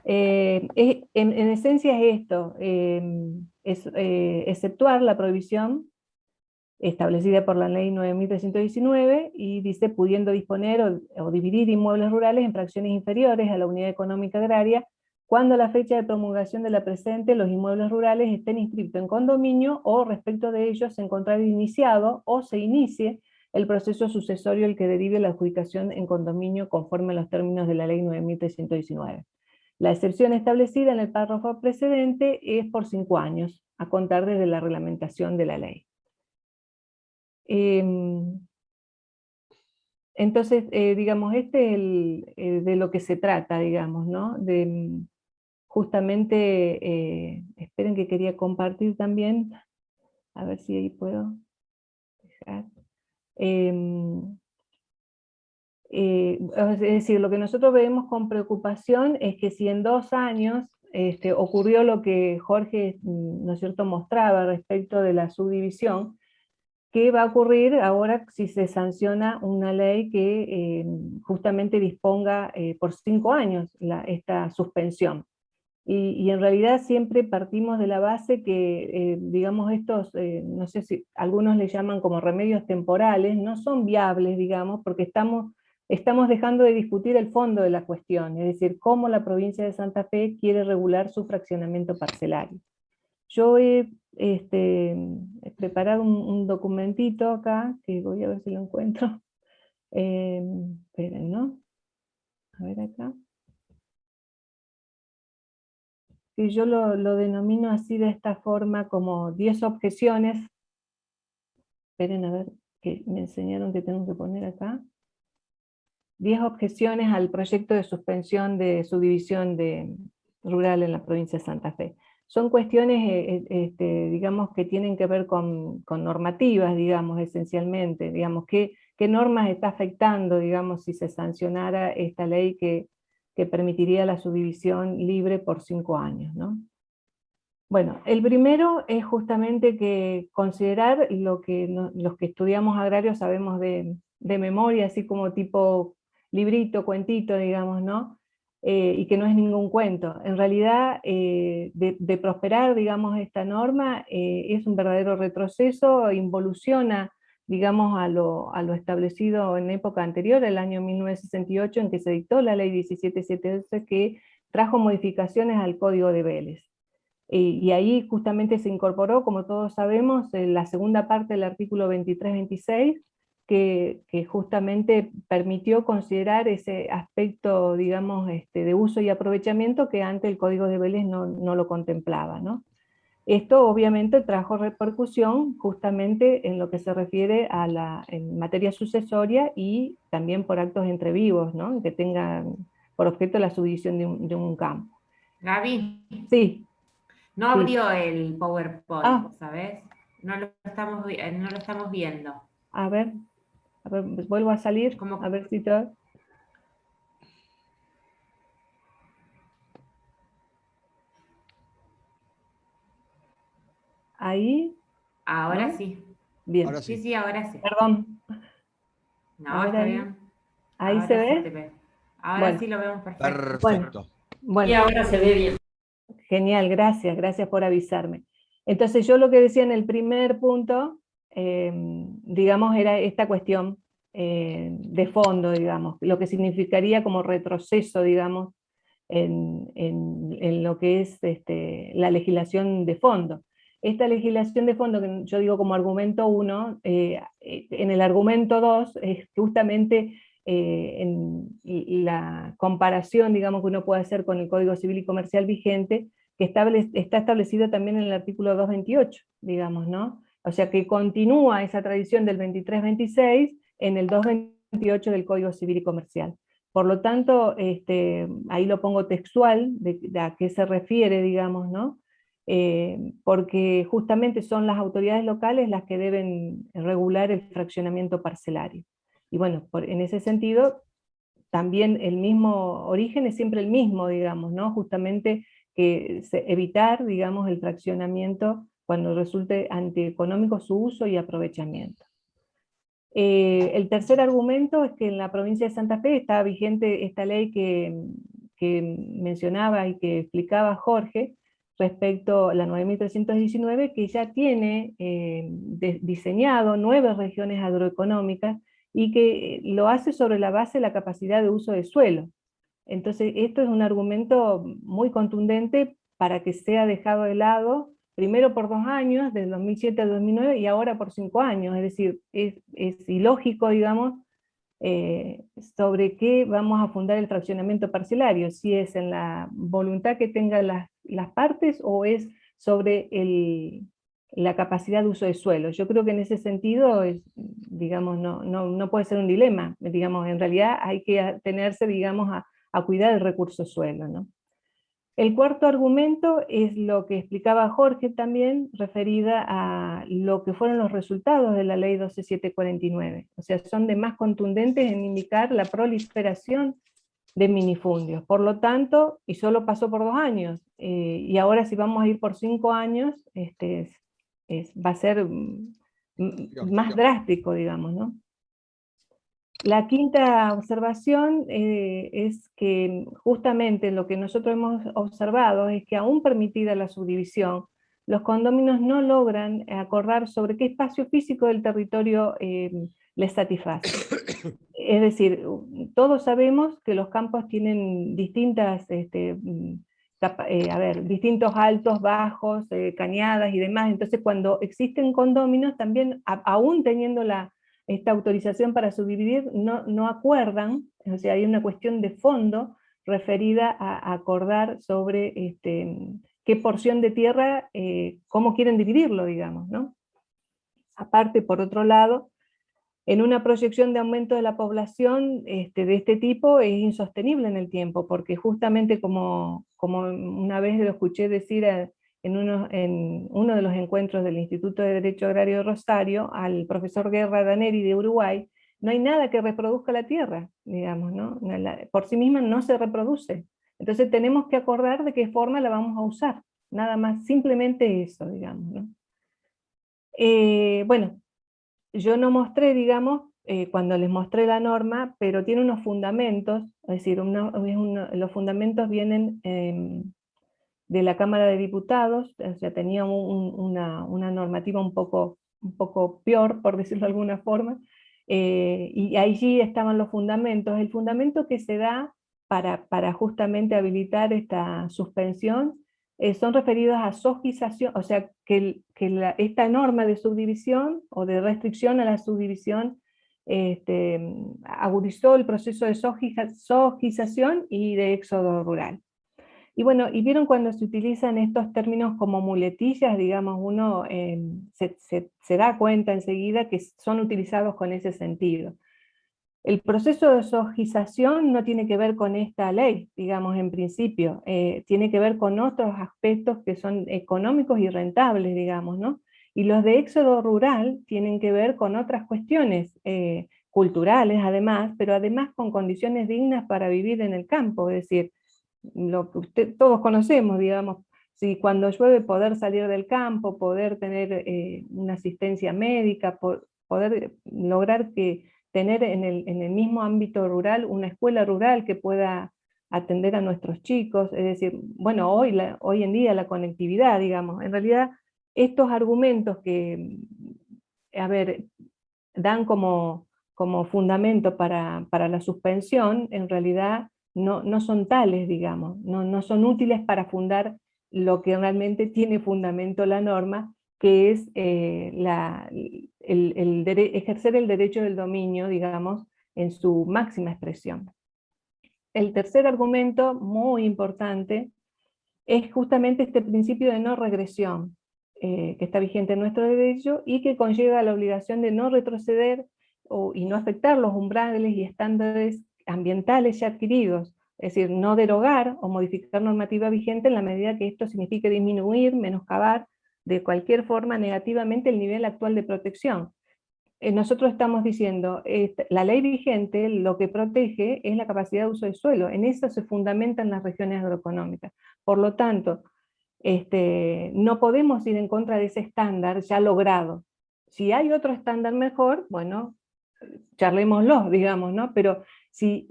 En esencia es esto, exceptuar la prohibición establecida por la ley 9.319, y dice, pudiendo disponer o dividir inmuebles rurales en fracciones inferiores a la unidad económica agraria, cuando a la fecha de promulgación de la presente los inmuebles rurales estén inscritos en condominio o respecto de ellos se encontrara iniciado o se inicie el proceso sucesorio el que derive la adjudicación en condominio conforme a los términos de la ley 9.319. La excepción establecida en el párrafo precedente es por 5 años, a contar desde la reglamentación de la ley. Entonces, digamos, este es de lo que se trata, digamos, ¿no? Justamente, esperen que quería compartir también, a ver si ahí puedo dejar. Es decir, lo que nosotros vemos con preocupación es que si en 2 años ocurrió lo que Jorge, ¿no es cierto?, mostraba respecto de la subdivisión, ¿qué va a ocurrir ahora si se sanciona una ley que justamente disponga por 5 años esta suspensión? Y en realidad siempre partimos de la base que, digamos, estos, no sé si algunos le llaman como remedios temporales, no son viables, digamos, porque estamos dejando de discutir el fondo de la cuestión, es decir, cómo la provincia de Santa Fe quiere regular su fraccionamiento parcelario. Yo he preparado un documentito acá, que voy a ver si lo encuentro. Esperen, ¿no? A ver acá. Que yo lo denomino así de esta forma, como 10 objeciones. Esperen a ver, que me enseñaron que tengo que poner acá. 10 objeciones al proyecto de suspensión de subdivisión rural en la provincia de Santa Fe. Son cuestiones, digamos, que tienen que ver con normativas, digamos, esencialmente. Digamos, ¿qué normas está afectando, digamos, si se sancionara esta ley que permitiría la subdivisión libre por 5 años, ¿no? Bueno, el primero es justamente que considerar lo que los que estudiamos agrarios sabemos de memoria, así como tipo librito, cuentito, digamos, ¿no? Y que no es ningún cuento. En realidad, de prosperar, digamos, esta norma, es un verdadero retroceso, involuciona, digamos, a lo establecido en época anterior, el año 1968, en que se dictó la ley 1778, que trajo modificaciones al Código de Vélez. Y ahí justamente se incorporó, como todos sabemos, la segunda parte del artículo 23-26, que justamente permitió considerar ese aspecto, digamos, de uso y aprovechamiento que antes el Código de Vélez no lo contemplaba, ¿no? Esto obviamente trajo repercusión justamente en lo que se refiere en materia sucesoria y también por actos entre vivos, ¿no? Que tengan por objeto la subdivisión de un campo. Gaby, Sí. no abrió el PowerPoint, Ah, ¿sabes? No lo estamos viendo. a ver, vuelvo a salir, Como a ver si todo. Ahí, ahora ¿no? sí. Bien. Ahora Sí, sí. sí, ahora sí. Perdón. A No, ver está ahí. bien. ¿Ahí se Ahora sí te ve? ve. Ahora Bueno, sí lo vemos perfecto. Perfecto. bueno. Y ahora se ve bien. Genial, gracias por avisarme. Entonces yo lo que decía en el primer punto, digamos, era esta cuestión de fondo, digamos, lo que significaría como retroceso, digamos, en lo que es la legislación de fondo. Esta legislación de fondo, que yo digo como argumento 1, en el argumento 2 es justamente en la comparación, digamos, que uno puede hacer con el Código Civil y Comercial vigente, que está establecido también en el artículo 228, digamos, ¿no? O sea que continúa esa tradición del 23-26 en el 228 del Código Civil y Comercial. Por lo tanto, ahí lo pongo textual, de a qué se refiere, digamos, ¿no? Porque justamente son las autoridades locales las que deben regular el fraccionamiento parcelario. Y bueno, en ese sentido, también el mismo origen es siempre el mismo, digamos, ¿no? Justamente que evitar, digamos, el fraccionamiento cuando resulte antieconómico su uso y aprovechamiento. El tercer argumento es que en la provincia de Santa Fe está vigente esta ley que mencionaba y que explicaba Jorge respecto a la 9.319, que ya tiene diseñado 9 regiones agroeconómicas y que lo hace sobre la base de la capacidad de uso de suelo. Entonces esto es un argumento muy contundente para que sea dejado de lado, primero por 2 años, del 2007 al 2009, y ahora por 5 años, es decir, es ilógico, digamos, sobre qué vamos a fundar el fraccionamiento parcelario, si es en la voluntad que tengan las partes o es sobre la capacidad de uso de suelo. Yo creo que en ese sentido, digamos, no puede ser un dilema, digamos, en realidad hay que atenerse, digamos, a cuidar el recurso suelo, ¿no? El cuarto argumento es lo que explicaba Jorge también, referida a lo que fueron los resultados de la ley 12749. O sea, son de más contundentes en indicar la proliferación de minifundios. Por lo tanto, y solo pasó por 2 años, y ahora si vamos a ir por 5 años, va a ser más drástico, digamos, ¿no? La quinta observación es que justamente lo que nosotros hemos observado es que aún permitida la subdivisión, los condóminos no logran acordar sobre qué espacio físico del territorio les satisface. Es decir, todos sabemos que los campos tienen distintas distintos altos, bajos, cañadas y demás. Entonces cuando existen condóminos, también aún teniendo esta autorización para subdividir, no acuerdan, o sea, hay una cuestión de fondo referida a acordar sobre qué porción de tierra, cómo quieren dividirlo, digamos, ¿no? Aparte, por otro lado, en una proyección de aumento de la población de este tipo es insostenible en el tiempo, porque justamente como una vez lo escuché decir en uno de los encuentros del Instituto de Derecho Agrario de Rosario, al profesor Guerra Daneri de Uruguay, no hay nada que reproduzca la tierra, digamos, ¿no? Por sí misma no se reproduce. Entonces tenemos que acordar de qué forma la vamos a usar, nada más, simplemente eso, digamos, ¿no? Bueno, yo no mostré, digamos, cuando les mostré la norma, pero tiene unos fundamentos, es decir, los fundamentos vienen de la Cámara de Diputados, o sea, tenía una normativa un poco peor, por decirlo de alguna forma, y allí estaban los fundamentos. El fundamento que se da para justamente habilitar esta suspensión son referidos a zojización, o sea, que esta norma de subdivisión o de restricción a la subdivisión agudizó el proceso de zojización y de éxodo rural. Y bueno, y vieron cuando se utilizan estos términos como muletillas, digamos, uno se da cuenta enseguida que son utilizados con ese sentido. El proceso de zojización no tiene que ver con esta ley, digamos, en principio, tiene que ver con otros aspectos que son económicos y rentables, digamos, ¿no? Y los de éxodo rural tienen que ver con otras cuestiones culturales, además, pero además con condiciones dignas para vivir en el campo, es decir, lo que todos conocemos, digamos, si cuando llueve poder salir del campo, poder tener una asistencia médica, poder lograr tener en el mismo ámbito rural una escuela rural que pueda atender a nuestros chicos, es decir, bueno, hoy en día la conectividad, digamos, en realidad estos argumentos que, dan como fundamento para la suspensión, en realidad no son tales, digamos, no son útiles para fundar lo que realmente tiene fundamento la norma, que es ejercer el derecho del dominio, digamos, en su máxima expresión. El tercer argumento, muy importante, es justamente este principio de no regresión, que está vigente en nuestro derecho y que conlleva la obligación de no retroceder y no afectar los umbrales y estándares ambientales ya adquiridos, es decir, no derogar o modificar normativa vigente en la medida que esto signifique disminuir, menoscabar de cualquier forma negativamente el nivel actual de protección. Nosotros estamos diciendo, la ley vigente lo que protege es la capacidad de uso del suelo, en eso se fundamentan las regiones agroeconómicas. Por lo tanto, no podemos ir en contra de ese estándar ya logrado. Si hay otro estándar mejor, bueno, charlémoslo, digamos, ¿no? Pero si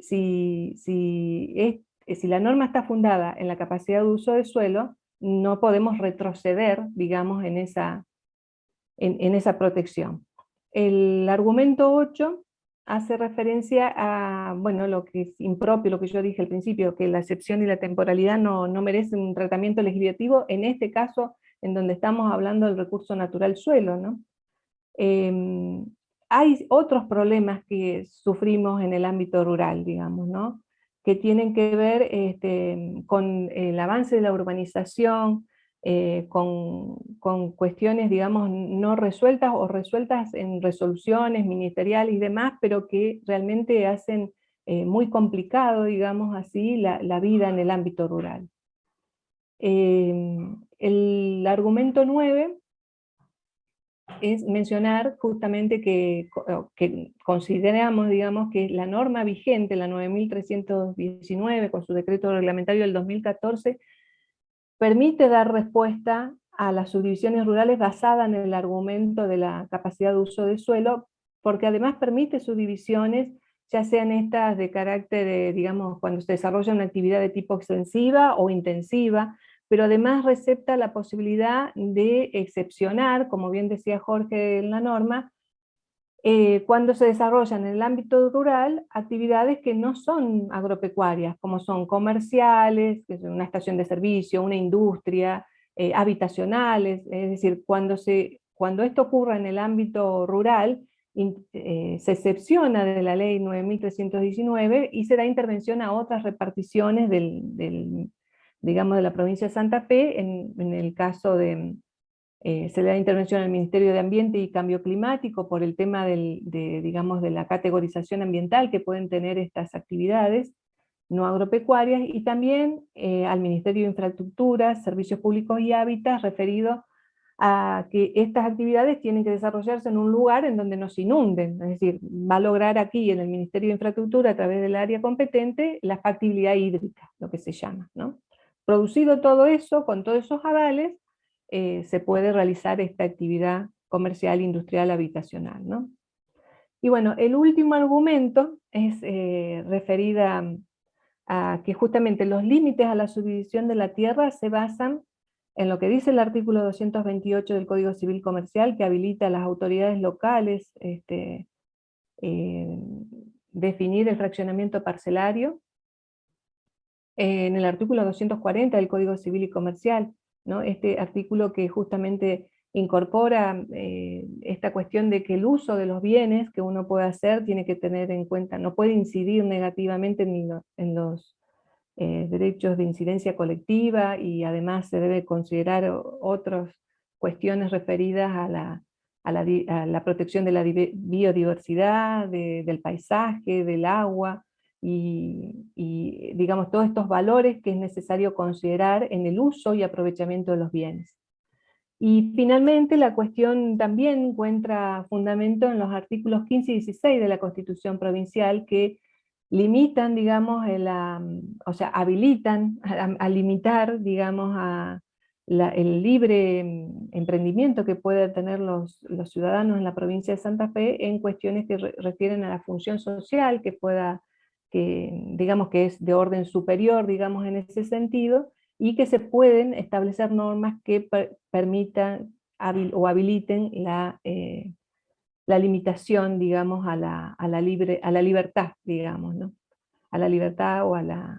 la norma está fundada en la capacidad de uso del suelo, no podemos retroceder, digamos, en esa protección. El argumento 8 hace referencia a, bueno, lo que es impropio, lo que yo dije al principio, que la excepción y la temporalidad no merecen un tratamiento legislativo, en este caso, en donde estamos hablando del recurso natural suelo, ¿no? Hay otros problemas que sufrimos en el ámbito rural, digamos, ¿no? Que tienen que ver con el avance de la urbanización, con cuestiones, digamos, no resueltas o resueltas en resoluciones ministeriales y demás, pero que realmente hacen muy complicado, digamos así, la vida en el ámbito rural. El argumento 9 es mencionar justamente que consideramos, digamos, que la norma vigente, la 9319, con su decreto reglamentario del 2014, permite dar respuesta a las subdivisiones rurales basada en el argumento de la capacidad de uso de suelo, porque además permite subdivisiones, ya sean estas de carácter, digamos, cuando se desarrolla una actividad de tipo extensiva o intensiva, pero además recepta la posibilidad de excepcionar, como bien decía Jorge en la norma, cuando se desarrollan en el ámbito rural actividades que no son agropecuarias, como son comerciales, que es una estación de servicio, una industria, habitacionales, es decir, cuando esto ocurra en el ámbito rural, se excepciona de la ley 9.319 y se da intervención a otras reparticiones digamos, de la provincia de Santa Fe, en el caso de... se le da intervención al Ministerio de Ambiente y Cambio Climático por el tema digamos, de la categorización ambiental que pueden tener estas actividades no agropecuarias, y también al Ministerio de Infraestructura, Servicios Públicos y Hábitat, referido a que estas actividades tienen que desarrollarse en un lugar en donde no se inunden, es decir, va a lograr aquí en el Ministerio de Infraestructura, a través del área competente, la factibilidad hídrica, lo que se llama, ¿no? Producido todo eso, con todos esos avales, se puede realizar esta actividad comercial, industrial, habitacional, ¿no? Y bueno, el último argumento es referida a que justamente los límites a la subdivisión de la tierra se basan en lo que dice el artículo 228 del Código Civil Comercial, que habilita a las autoridades locales definir el fraccionamiento parcelario, en el artículo 240 del Código Civil y Comercial, ¿no? Este artículo que justamente incorpora esta cuestión de que el uso de los bienes que uno puede hacer tiene que tener en cuenta, no puede incidir negativamente en los derechos de incidencia colectiva, y además se debe considerar otras cuestiones referidas a la protección de la biodiversidad, del paisaje, del agua, y digamos todos estos valores que es necesario considerar en el uso y aprovechamiento de los bienes. Y finalmente la cuestión también encuentra fundamento en los artículos 15 y 16 de la Constitución Provincial, que limitan, digamos, o sea, habilitan a limitar, digamos, el libre emprendimiento que puedan tener los ciudadanos en la provincia de Santa Fe en cuestiones que refieren a la función social, digamos que es de orden superior, digamos, en ese sentido, y que se pueden establecer normas que permitan o habiliten la limitación, digamos, a la libertad, digamos, ¿no? A la libertad o a la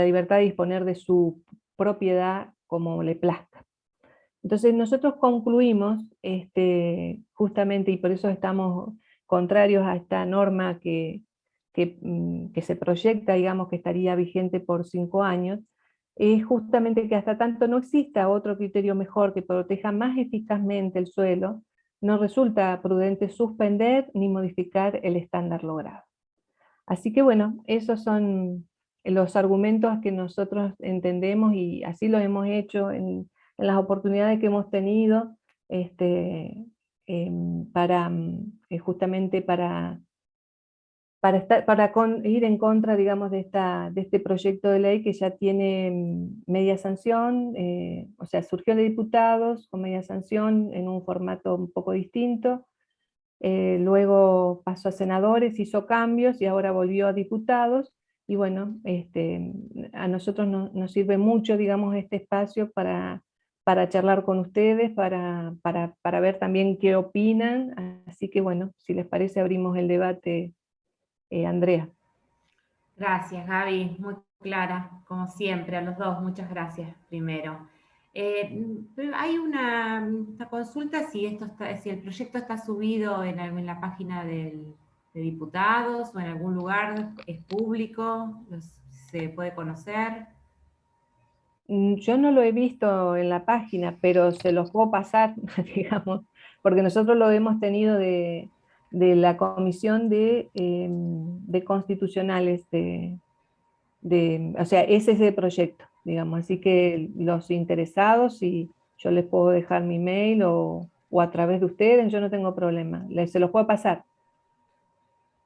libertad de disponer de su propiedad como le plazca. Entonces nosotros concluimos, justamente, y por eso estamos contrarios a esta norma que se proyecta, digamos, que estaría vigente por 5 años, es justamente que hasta tanto no exista otro criterio mejor que proteja más eficazmente el suelo, no resulta prudente suspender ni modificar el estándar logrado. Así que bueno, esos son los argumentos que nosotros entendemos, y así lo hemos hecho en las oportunidades que hemos tenido, justamente para ir en contra, digamos, de este proyecto de ley que ya tiene media sanción, o sea, surgió de diputados con media sanción en un formato un poco distinto, luego pasó a senadores, hizo cambios y ahora volvió a diputados, y bueno, a nosotros nos sirve mucho, digamos, este espacio para charlar con ustedes, para ver también qué opinan, así que bueno, si les parece abrimos el debate. Andrea. Gracias, Gaby, muy clara, como siempre, a los dos, muchas gracias primero. Pero hay una consulta si el proyecto está subido en la página de diputados o en algún lugar, es público, se puede conocer. Yo no lo he visto en la página, pero se los puedo pasar, digamos, porque nosotros lo hemos tenido de la Comisión de Constitucionales, o sea, ese es el proyecto, digamos, así que los interesados, y yo les puedo dejar mi mail o a través de ustedes, yo no tengo problema, se los puedo pasar.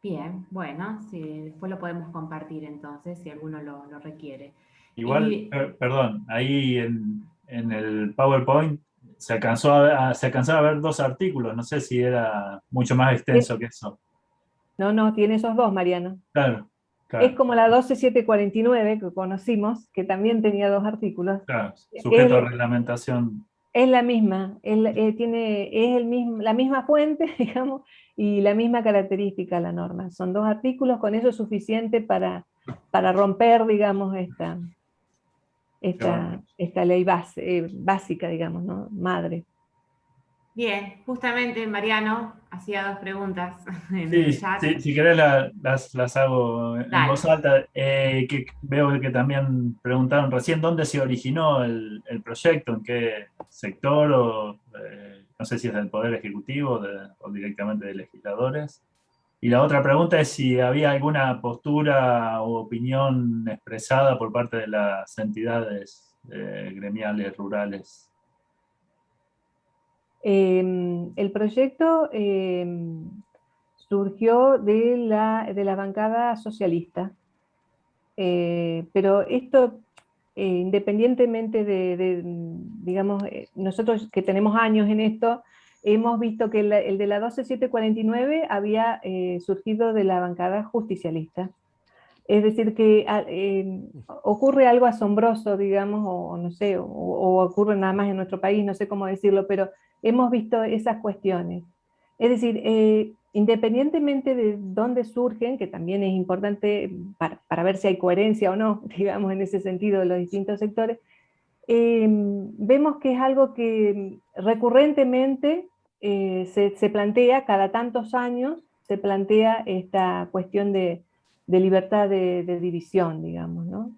Bien, bueno, sí, después lo podemos compartir entonces, si alguno lo requiere. Igual, perdón, ahí en el PowerPoint se alcanzó a ver 2 artículos, no sé si era mucho más extenso que eso. No, tiene esos 2, Mariano. Claro. Es como la 12749 que conocimos, que también tenía 2 artículos. Claro, sujeto a reglamentación. Es la misma, la misma fuente, digamos, y la misma característica la norma. Son 2 artículos, con eso es suficiente para romper, digamos, esta ley básica, digamos, ¿no? Madre. Bien, justamente Mariano hacía 2 preguntas en Sí, el chat. sí, si querés las hago en Dale. voz alta. Que veo que también preguntaron recién dónde se originó el proyecto, en qué sector, o no sé si es del Poder Ejecutivo o directamente de legisladores. Y la otra pregunta es si había alguna postura o opinión expresada por parte de las entidades gremiales rurales. El proyecto surgió de la bancada socialista, pero esto, independientemente digamos, nosotros que tenemos años en esto, hemos visto que el de la 12749 había surgido de la bancada justicialista. Es decir, que ocurre algo asombroso, digamos, o no sé, o ocurre nada más en nuestro país, no sé cómo decirlo, pero hemos visto esas cuestiones. Es decir, independientemente de dónde surgen, que también es importante para ver si hay coherencia o no, digamos, en ese sentido de los distintos sectores, vemos que es algo que recurrentemente se plantea, cada tantos años, se plantea esta cuestión de libertad de división, digamos, ¿no?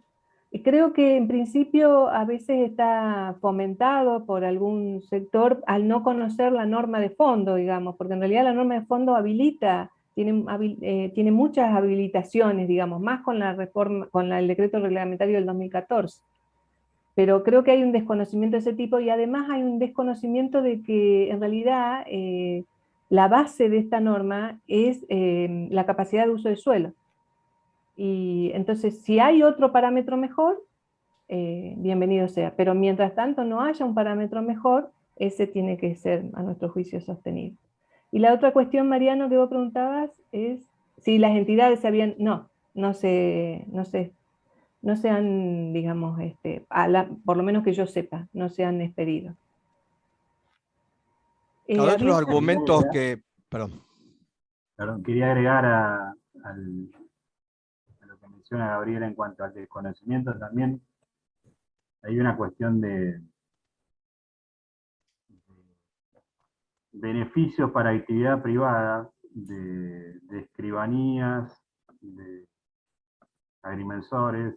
Y creo que en principio a veces está fomentado por algún sector al no conocer la norma de fondo, digamos, porque en realidad la norma de fondo tiene muchas habilitaciones, digamos, más con la reforma, con el decreto reglamentario del 2014. Pero creo que hay un desconocimiento de ese tipo, y además hay un desconocimiento de que en realidad la base de esta norma es la capacidad de uso del suelo. Y entonces, si hay otro parámetro mejor, bienvenido sea. Pero mientras tanto no haya un parámetro mejor, ese tiene que ser, a nuestro juicio, sostenido. Y la otra cuestión, Mariano, que vos preguntabas es si las entidades se habían... No se han, digamos, por lo menos que yo sepa, no se han expedido. Cada otro Había- argumentos que... Perdón. Perdón, quería agregar a lo que menciona Gabriela en cuanto al desconocimiento también. Hay una cuestión de beneficios para actividad privada, de escribanías, de agrimensores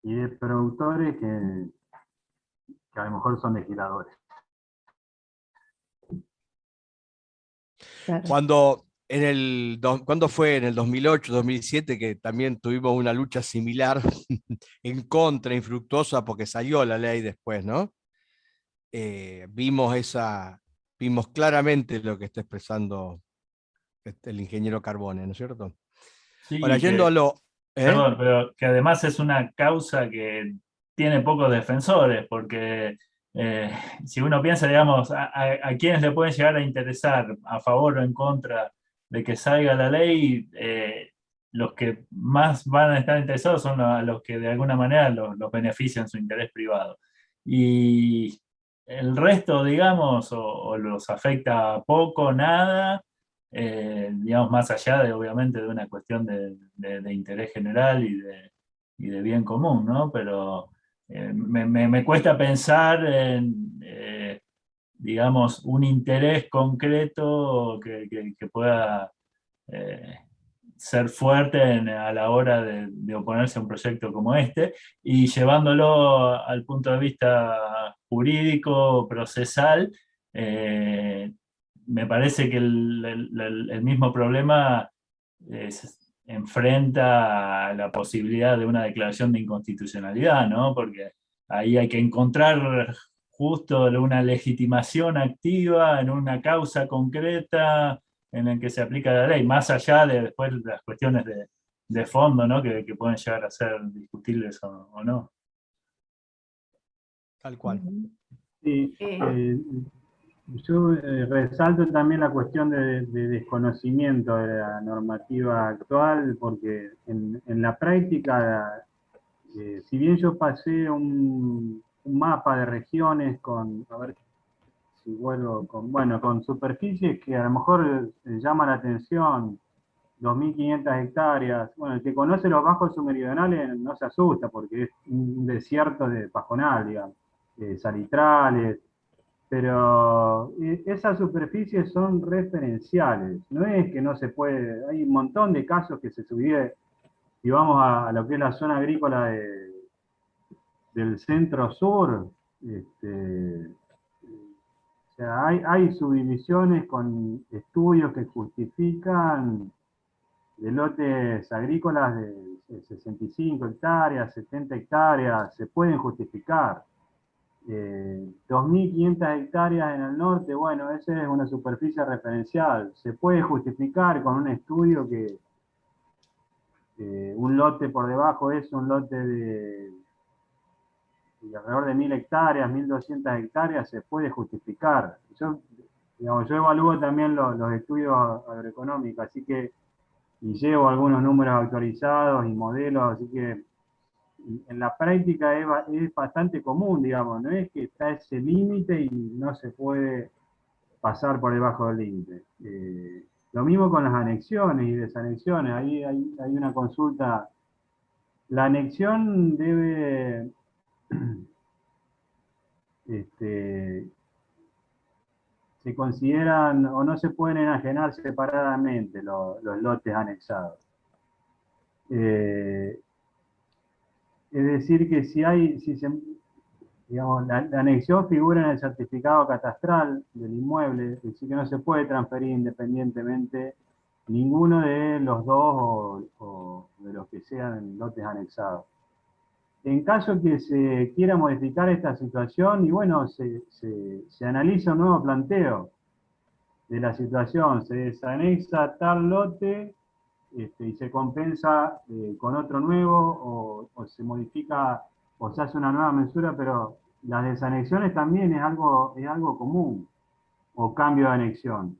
y de productores que a lo mejor son legisladores. Claro. ¿Cuándo fue? En el 2008, 2007, que también tuvimos una lucha similar en contra, infructuosa, porque salió la ley después, ¿no? Vimos claramente lo que está expresando el ingeniero Carbone, ¿no es cierto? Ahora, Sí, yendo a lo... perdón, pero que además es una causa que tiene pocos defensores, porque si uno piensa, digamos, a quienes le pueden llegar a interesar a favor o en contra de que salga la ley, los que más van a estar interesados son los que de alguna manera los benefician su interés privado. Y el resto, digamos, o los afecta poco, nada, digamos, más allá de, obviamente, de una cuestión de interés general y de bien común, ¿no? Pero me cuesta pensar en, digamos, un interés concreto que pueda ser fuerte a la hora de oponerse a un proyecto como este, y llevándolo al punto de vista jurídico, procesal, me parece que el mismo problema se enfrenta a la posibilidad de una declaración de inconstitucionalidad, ¿no? Porque ahí hay que encontrar justo una legitimación activa en una causa concreta en el que se aplica la ley, más allá de después las cuestiones de fondo, ¿no? Que pueden llegar a ser discutibles o no. Tal cual. Sí, yo resalto también la cuestión de desconocimiento de la normativa actual, porque en la práctica, si bien yo pasé un mapa de regiones con, a ver si vuelvo, con superficies que a lo mejor llama la atención, 2.500 hectáreas. Bueno, el que conoce los bajos submeridionales no se asusta porque es un desierto de pajonal, digamos, salitrales, pero esas superficies son referenciales. No es que no se puede, hay un montón de casos que se subdivide, y vamos a lo que es la zona agrícola del centro-sur, o sea, hay subdivisiones con estudios que justifican de lotes agrícolas de 65 hectáreas, 70 hectáreas, se pueden justificar. 2.500 hectáreas en el norte, bueno, esa es una superficie referencial. Se puede justificar con un estudio que un lote por debajo es un lote de alrededor de 1.000 hectáreas, 1.200 hectáreas, se puede justificar. Yo evalúo también los estudios agroeconómicos, así que, y llevo algunos números actualizados y modelos, así que en la práctica es bastante común, digamos, no es que está ese límite y no se puede pasar por debajo del límite. Lo mismo con las anexiones y desanexiones, ahí hay una consulta. La anexión debe se consideran o no se pueden enajenar separadamente los lotes anexados. Es decir, que digamos, la anexión figura en el certificado catastral del inmueble, es decir, que no se puede transferir independientemente ninguno de los dos o de los que sean lotes anexados. En caso que se quiera modificar esta situación, y bueno, se analiza un nuevo planteo de la situación, se desanexa tal lote y se compensa con otro nuevo, o se modifica, o se hace una nueva mensura, pero las desanexiones también es algo común, o cambio de anexión.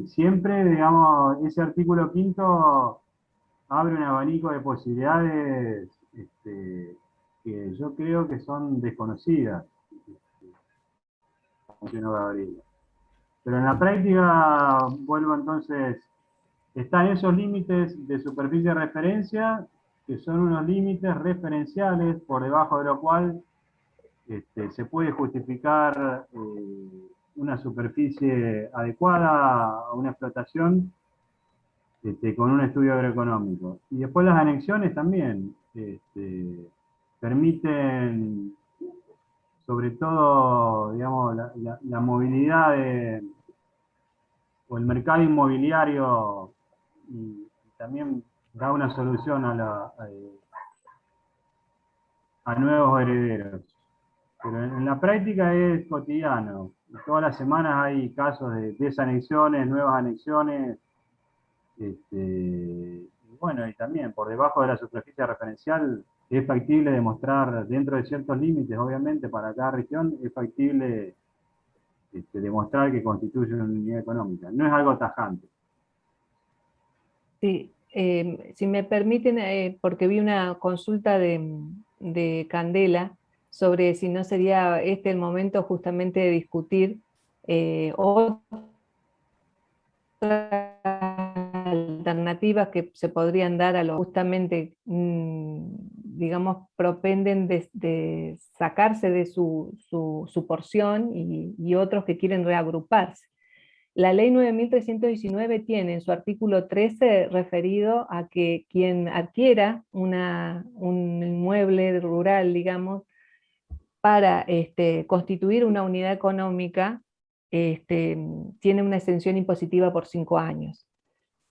Siempre, digamos, ese artículo 5º abre un abanico de posibilidades que yo creo que son desconocidas. Pero en la práctica, vuelvo entonces, están esos límites de superficie de referencia, que son unos límites referenciales por debajo de lo cual se puede justificar una superficie adecuada a una explotación con un estudio agroeconómico. Y después las anexiones también permiten, sobre todo, digamos, la movilidad o el mercado inmobiliario, y también da una solución a nuevos herederos. Pero en la práctica es cotidiano. Todas las semanas hay casos de desanexiones, nuevas anexiones. Bueno, y también por debajo de la superficie referencial es factible demostrar, dentro de ciertos límites, obviamente, para cada región, es factible demostrar que constituye una unidad económica. No es algo tajante. Sí, si me permiten, porque vi una consulta de Candela sobre si no sería este el momento justamente de discutir otras alternativas que se podrían dar a los justamente, digamos, propenden de sacarse de su porción y otros que quieren reagruparse. La ley 9.319 tiene en su artículo 13 referido a que quien adquiera un inmueble rural, digamos, para constituir una unidad económica, tiene una exención impositiva por 5 años.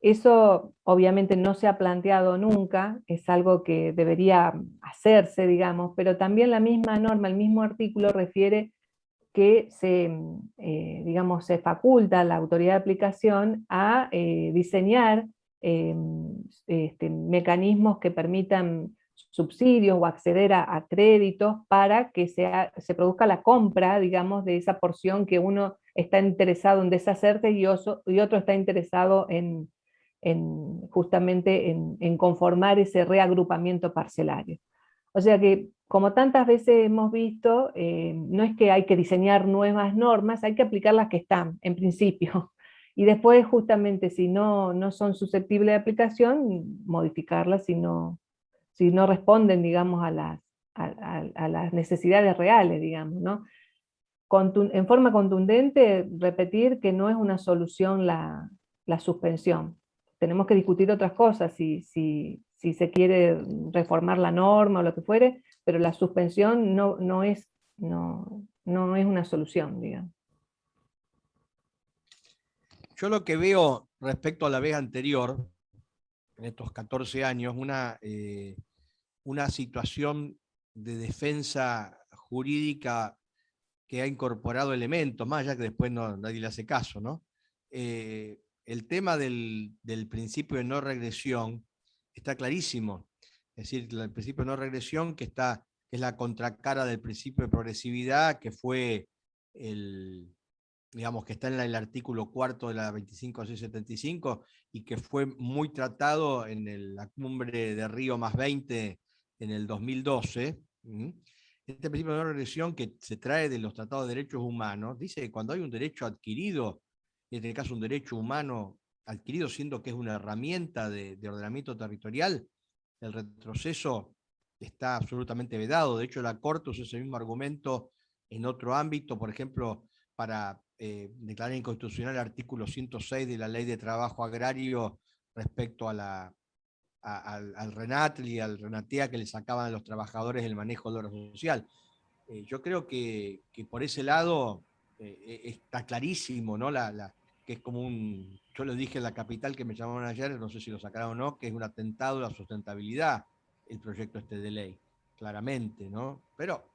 Eso obviamente no se ha planteado nunca, es algo que debería hacerse, digamos, pero también la misma norma, el mismo artículo refiere que digamos, se faculta a la autoridad de aplicación a diseñar mecanismos que permitan subsidios o acceder a créditos para que se produzca la compra, digamos, de esa porción que uno está interesado en deshacerse y otro está interesado justamente en conformar ese reagrupamiento parcelario. O sea que como tantas veces hemos visto, no es que hay que diseñar nuevas normas, hay que aplicar las que están, en principio. Y después, justamente, si no son susceptibles de aplicación, modificarlas si no responden, digamos, a las necesidades reales, digamos, ¿no? En forma contundente, repetir que no es una solución la suspensión. Tenemos que discutir otras cosas, si se quiere reformar la norma o lo que fuere, pero la suspensión no es una solución, digamos. Yo lo que veo respecto a la vez anterior, en estos 14 años, una situación de defensa jurídica que ha incorporado elementos, más allá que después nadie le hace caso, ¿no? El tema del principio de no regresión está clarísimo. Es decir, el principio de no regresión que es la contracara del principio de progresividad, que fue digamos, que está en el artículo 4 de la 25675 y que fue muy tratado en la cumbre de Río +20 en el 2012. Este principio de no regresión, que se trae de los tratados de derechos humanos, dice que cuando hay un derecho adquirido, en este caso un derecho humano adquirido, siendo que es una herramienta de ordenamiento territorial, el retroceso está absolutamente vedado. De hecho, la Corte usó ese mismo argumento en otro ámbito, por ejemplo, para declarar inconstitucional el artículo 106 de la Ley de Trabajo Agrario respecto al RENATL y al RENATEA, que le sacaban a los trabajadores el manejo de la obra social. Yo creo que por ese lado está clarísimo, ¿no? Que es como yo lo dije en La Capital, que me llamaron ayer, no sé si lo sacaron o no, que es un atentado a la sustentabilidad el proyecto este de ley, claramente, ¿no? Pero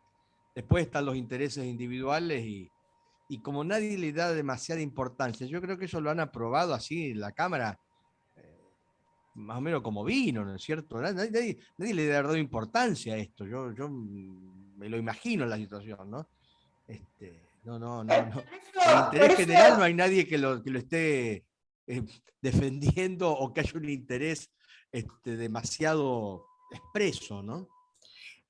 después están los intereses individuales y como nadie le da demasiada importancia, yo creo que eso lo han aprobado así en la Cámara, más o menos como vino, ¿no es cierto? Nadie le ha dado importancia a esto, yo me lo imagino en la situación, ¿no? No. En interés general no hay nadie que lo esté defendiendo o que haya un interés demasiado expreso, ¿no?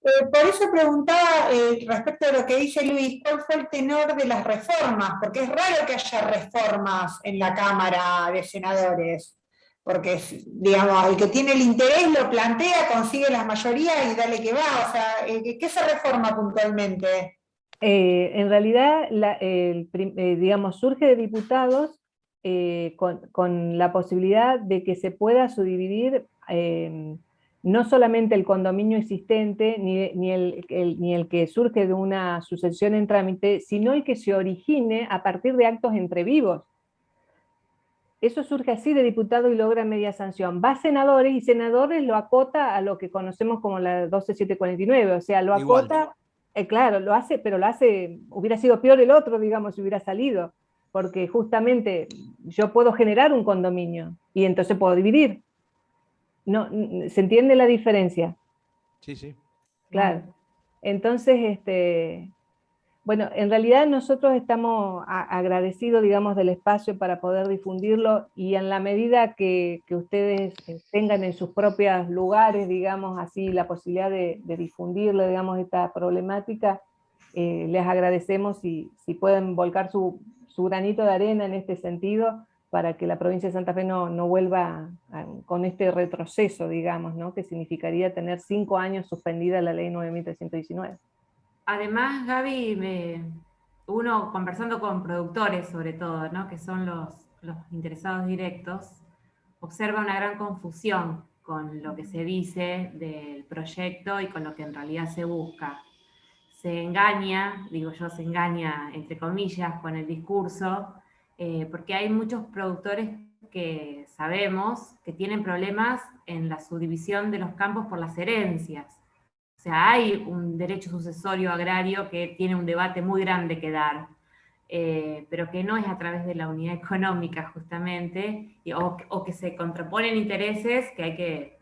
Por eso preguntaba respecto a lo que dice Luis, ¿cuál fue el tenor de las reformas? Porque es raro que haya reformas en la Cámara de Senadores, porque, digamos, el que tiene el interés lo plantea, consigue las mayorías y dale que va. O sea, ¿qué se reforma puntualmente? En realidad, digamos, surge de diputados con la posibilidad de que se pueda subdividir no solamente el condominio existente, ni el que surge de una sucesión en trámite, sino el que se origine a partir de actos entre vivos. Eso surge así de diputado y logra media sanción. Va a senadores y senadores lo acota a lo que conocemos como la 12749, o sea, lo acota, claro, lo hace, pero lo hace, hubiera sido peor el otro, digamos, si hubiera salido, porque justamente yo puedo generar un condominio y entonces puedo dividir. No, ¿se entiende la diferencia? Sí. Claro. Entonces, bueno, en realidad nosotros estamos agradecidos, digamos, del espacio para poder difundirlo, y en la medida que ustedes tengan en sus propios lugares, digamos, así la posibilidad de difundirlo, digamos, esta problemática, les agradecemos si pueden volcar su granito de arena en este sentido, para que la provincia de Santa Fe no vuelva con este retroceso, digamos, ¿no? Que significaría tener 5 años suspendida la ley 9.319. Además, Gaby, uno conversando con productores sobre todo, ¿no? Que son los interesados directos, observa una gran confusión con lo que se dice del proyecto y con lo que en realidad se busca. Se engaña, digo yo, se engaña entre comillas con el discurso, porque hay muchos productores que sabemos que tienen problemas en la subdivisión de los campos por las herencias. O sea, hay un derecho sucesorio agrario que tiene un debate muy grande que dar, pero que no es a través de la unidad económica justamente, o que se contraponen intereses que hay que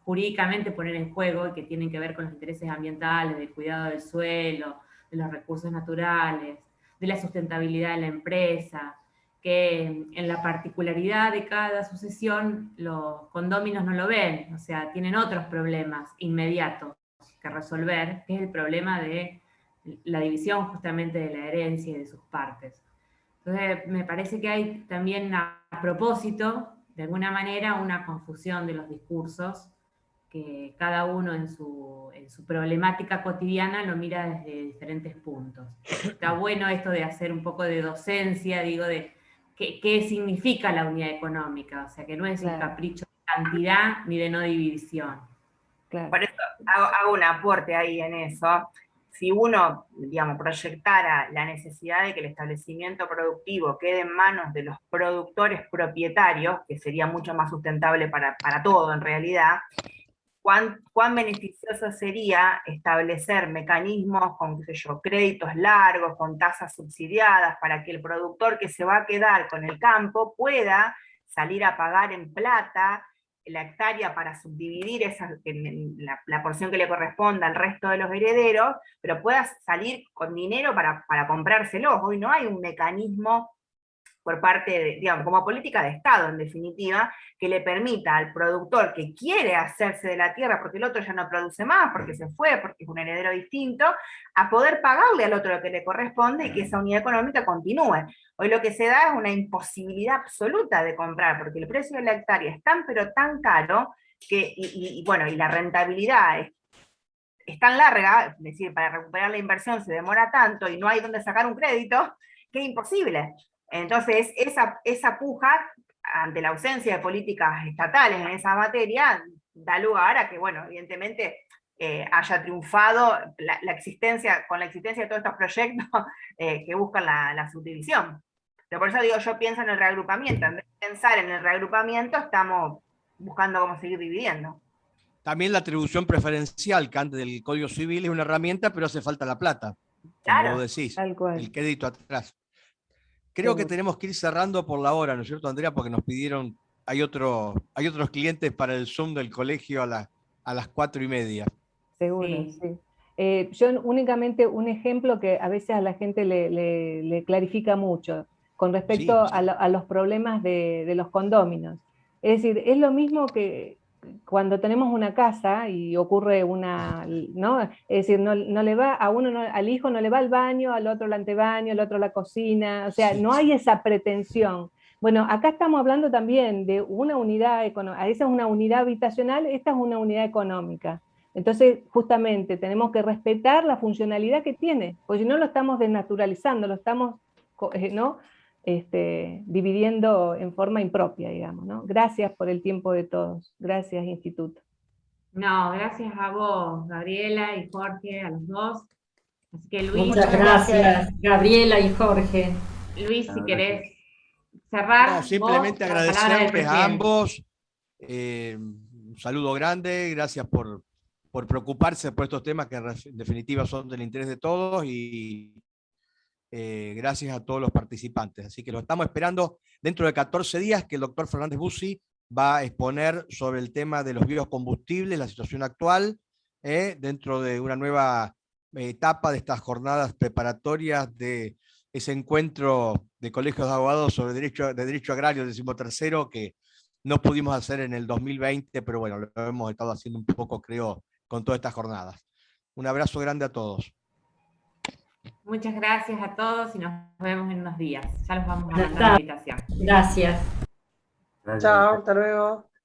jurídicamente poner en juego y que tienen que ver con los intereses ambientales, del cuidado del suelo, de los recursos naturales, de la sustentabilidad de la empresa, que en la particularidad de cada sucesión los condóminos no lo ven, o sea, tienen otros problemas inmediatos, que resolver, que es el problema de la división justamente de la herencia y de sus partes. Entonces, me parece que hay también a propósito, de alguna manera, una confusión de los discursos, que cada uno en su problemática cotidiana lo mira desde diferentes puntos. Está bueno esto de hacer un poco de docencia, digo, de qué significa la unidad económica, o sea, que no es un capricho de cantidad ni de no división. Claro. Por eso hago un aporte ahí en eso. Si uno, digamos, proyectara la necesidad de que el establecimiento productivo quede en manos de los productores propietarios, que sería mucho más sustentable para todo en realidad, cuán beneficioso sería establecer mecanismos con, qué sé yo, créditos largos, con tasas subsidiadas, para que el productor que se va a quedar con el campo pueda salir a pagar en plata la hectárea para subdividir la porción que le corresponda al resto de los herederos, pero pueda salir con dinero para comprárselos. Hoy no hay un mecanismo por parte de, digamos, como política de Estado, en definitiva, que le permita al productor que quiere hacerse de la tierra, porque el otro ya no produce más, porque se fue, porque es un heredero distinto, a poder pagarle al otro lo que le corresponde y que esa unidad económica continúe. Hoy lo que se da es una imposibilidad absoluta de comprar, porque el precio de la hectárea es tan pero tan caro, que, bueno, y la rentabilidad es tan larga, es decir, para recuperar la inversión se demora tanto y no hay donde sacar un crédito, que es imposible. Entonces, esa puja, ante la ausencia de políticas estatales en esa materia, da lugar a que, bueno, evidentemente haya triunfado la existencia, con la existencia de todos estos proyectos que buscan la subdivisión. Pero por eso digo, yo pienso en el reagrupamiento. En vez de pensar en el reagrupamiento, estamos buscando cómo seguir dividiendo. También la atribución preferencial, que antes del Código Civil es una herramienta, pero hace falta la plata, como Claro. vos decís, Tal cual. el crédito atrás. Creo que tenemos que ir cerrando por la hora, ¿no es cierto, Andrea? Porque nos pidieron, hay otros clientes para el Zoom del colegio a las 4:30. Seguro, Sí. sí. Yo únicamente un ejemplo que a veces a la gente le clarifica mucho con respecto Sí. a los problemas de los condóminos. Es decir, es lo mismo que cuando tenemos una casa y ocurre ¿no? Es decir, no le va a uno, al hijo no le va al baño, al otro al antebaño, al otro a la cocina, o sea, no hay esa pretensión. Bueno, acá estamos hablando también de una unidad económica, esa es una unidad habitacional, esta es una unidad económica. Entonces, justamente, tenemos que respetar la funcionalidad que tiene, porque si no lo estamos desnaturalizando, lo estamos, ¿no? Dividiendo en forma impropia, digamos, ¿no? Gracias por el tiempo de todos. Gracias, Instituto. No, gracias a vos, Gabriela y Jorge, a los dos. Así que Luis, Muchas gracias, Gabriela y Jorge. Luis, si Gracias. querés cerrar. No, simplemente vos, la palabra del agradecerles a presidente. ambos. Un saludo grande, gracias por preocuparse por estos temas que en definitiva son del interés de todos, y gracias a todos los participantes. Así que lo estamos esperando dentro de 14 días, que el doctor Fernández Bussi va a exponer sobre el tema de los biocombustibles, la situación actual, dentro de una nueva etapa de estas jornadas preparatorias de ese encuentro de colegios de abogados sobre derecho agrario, 13º, que no pudimos hacer en el 2020, pero bueno, lo hemos estado haciendo un poco, creo, con todas estas jornadas. Un abrazo grande a todos. Muchas gracias a todos y nos vemos en unos días. Ya los vamos a Ya mandar está. la invitación. Gracias. Gracias. Chao, hasta luego.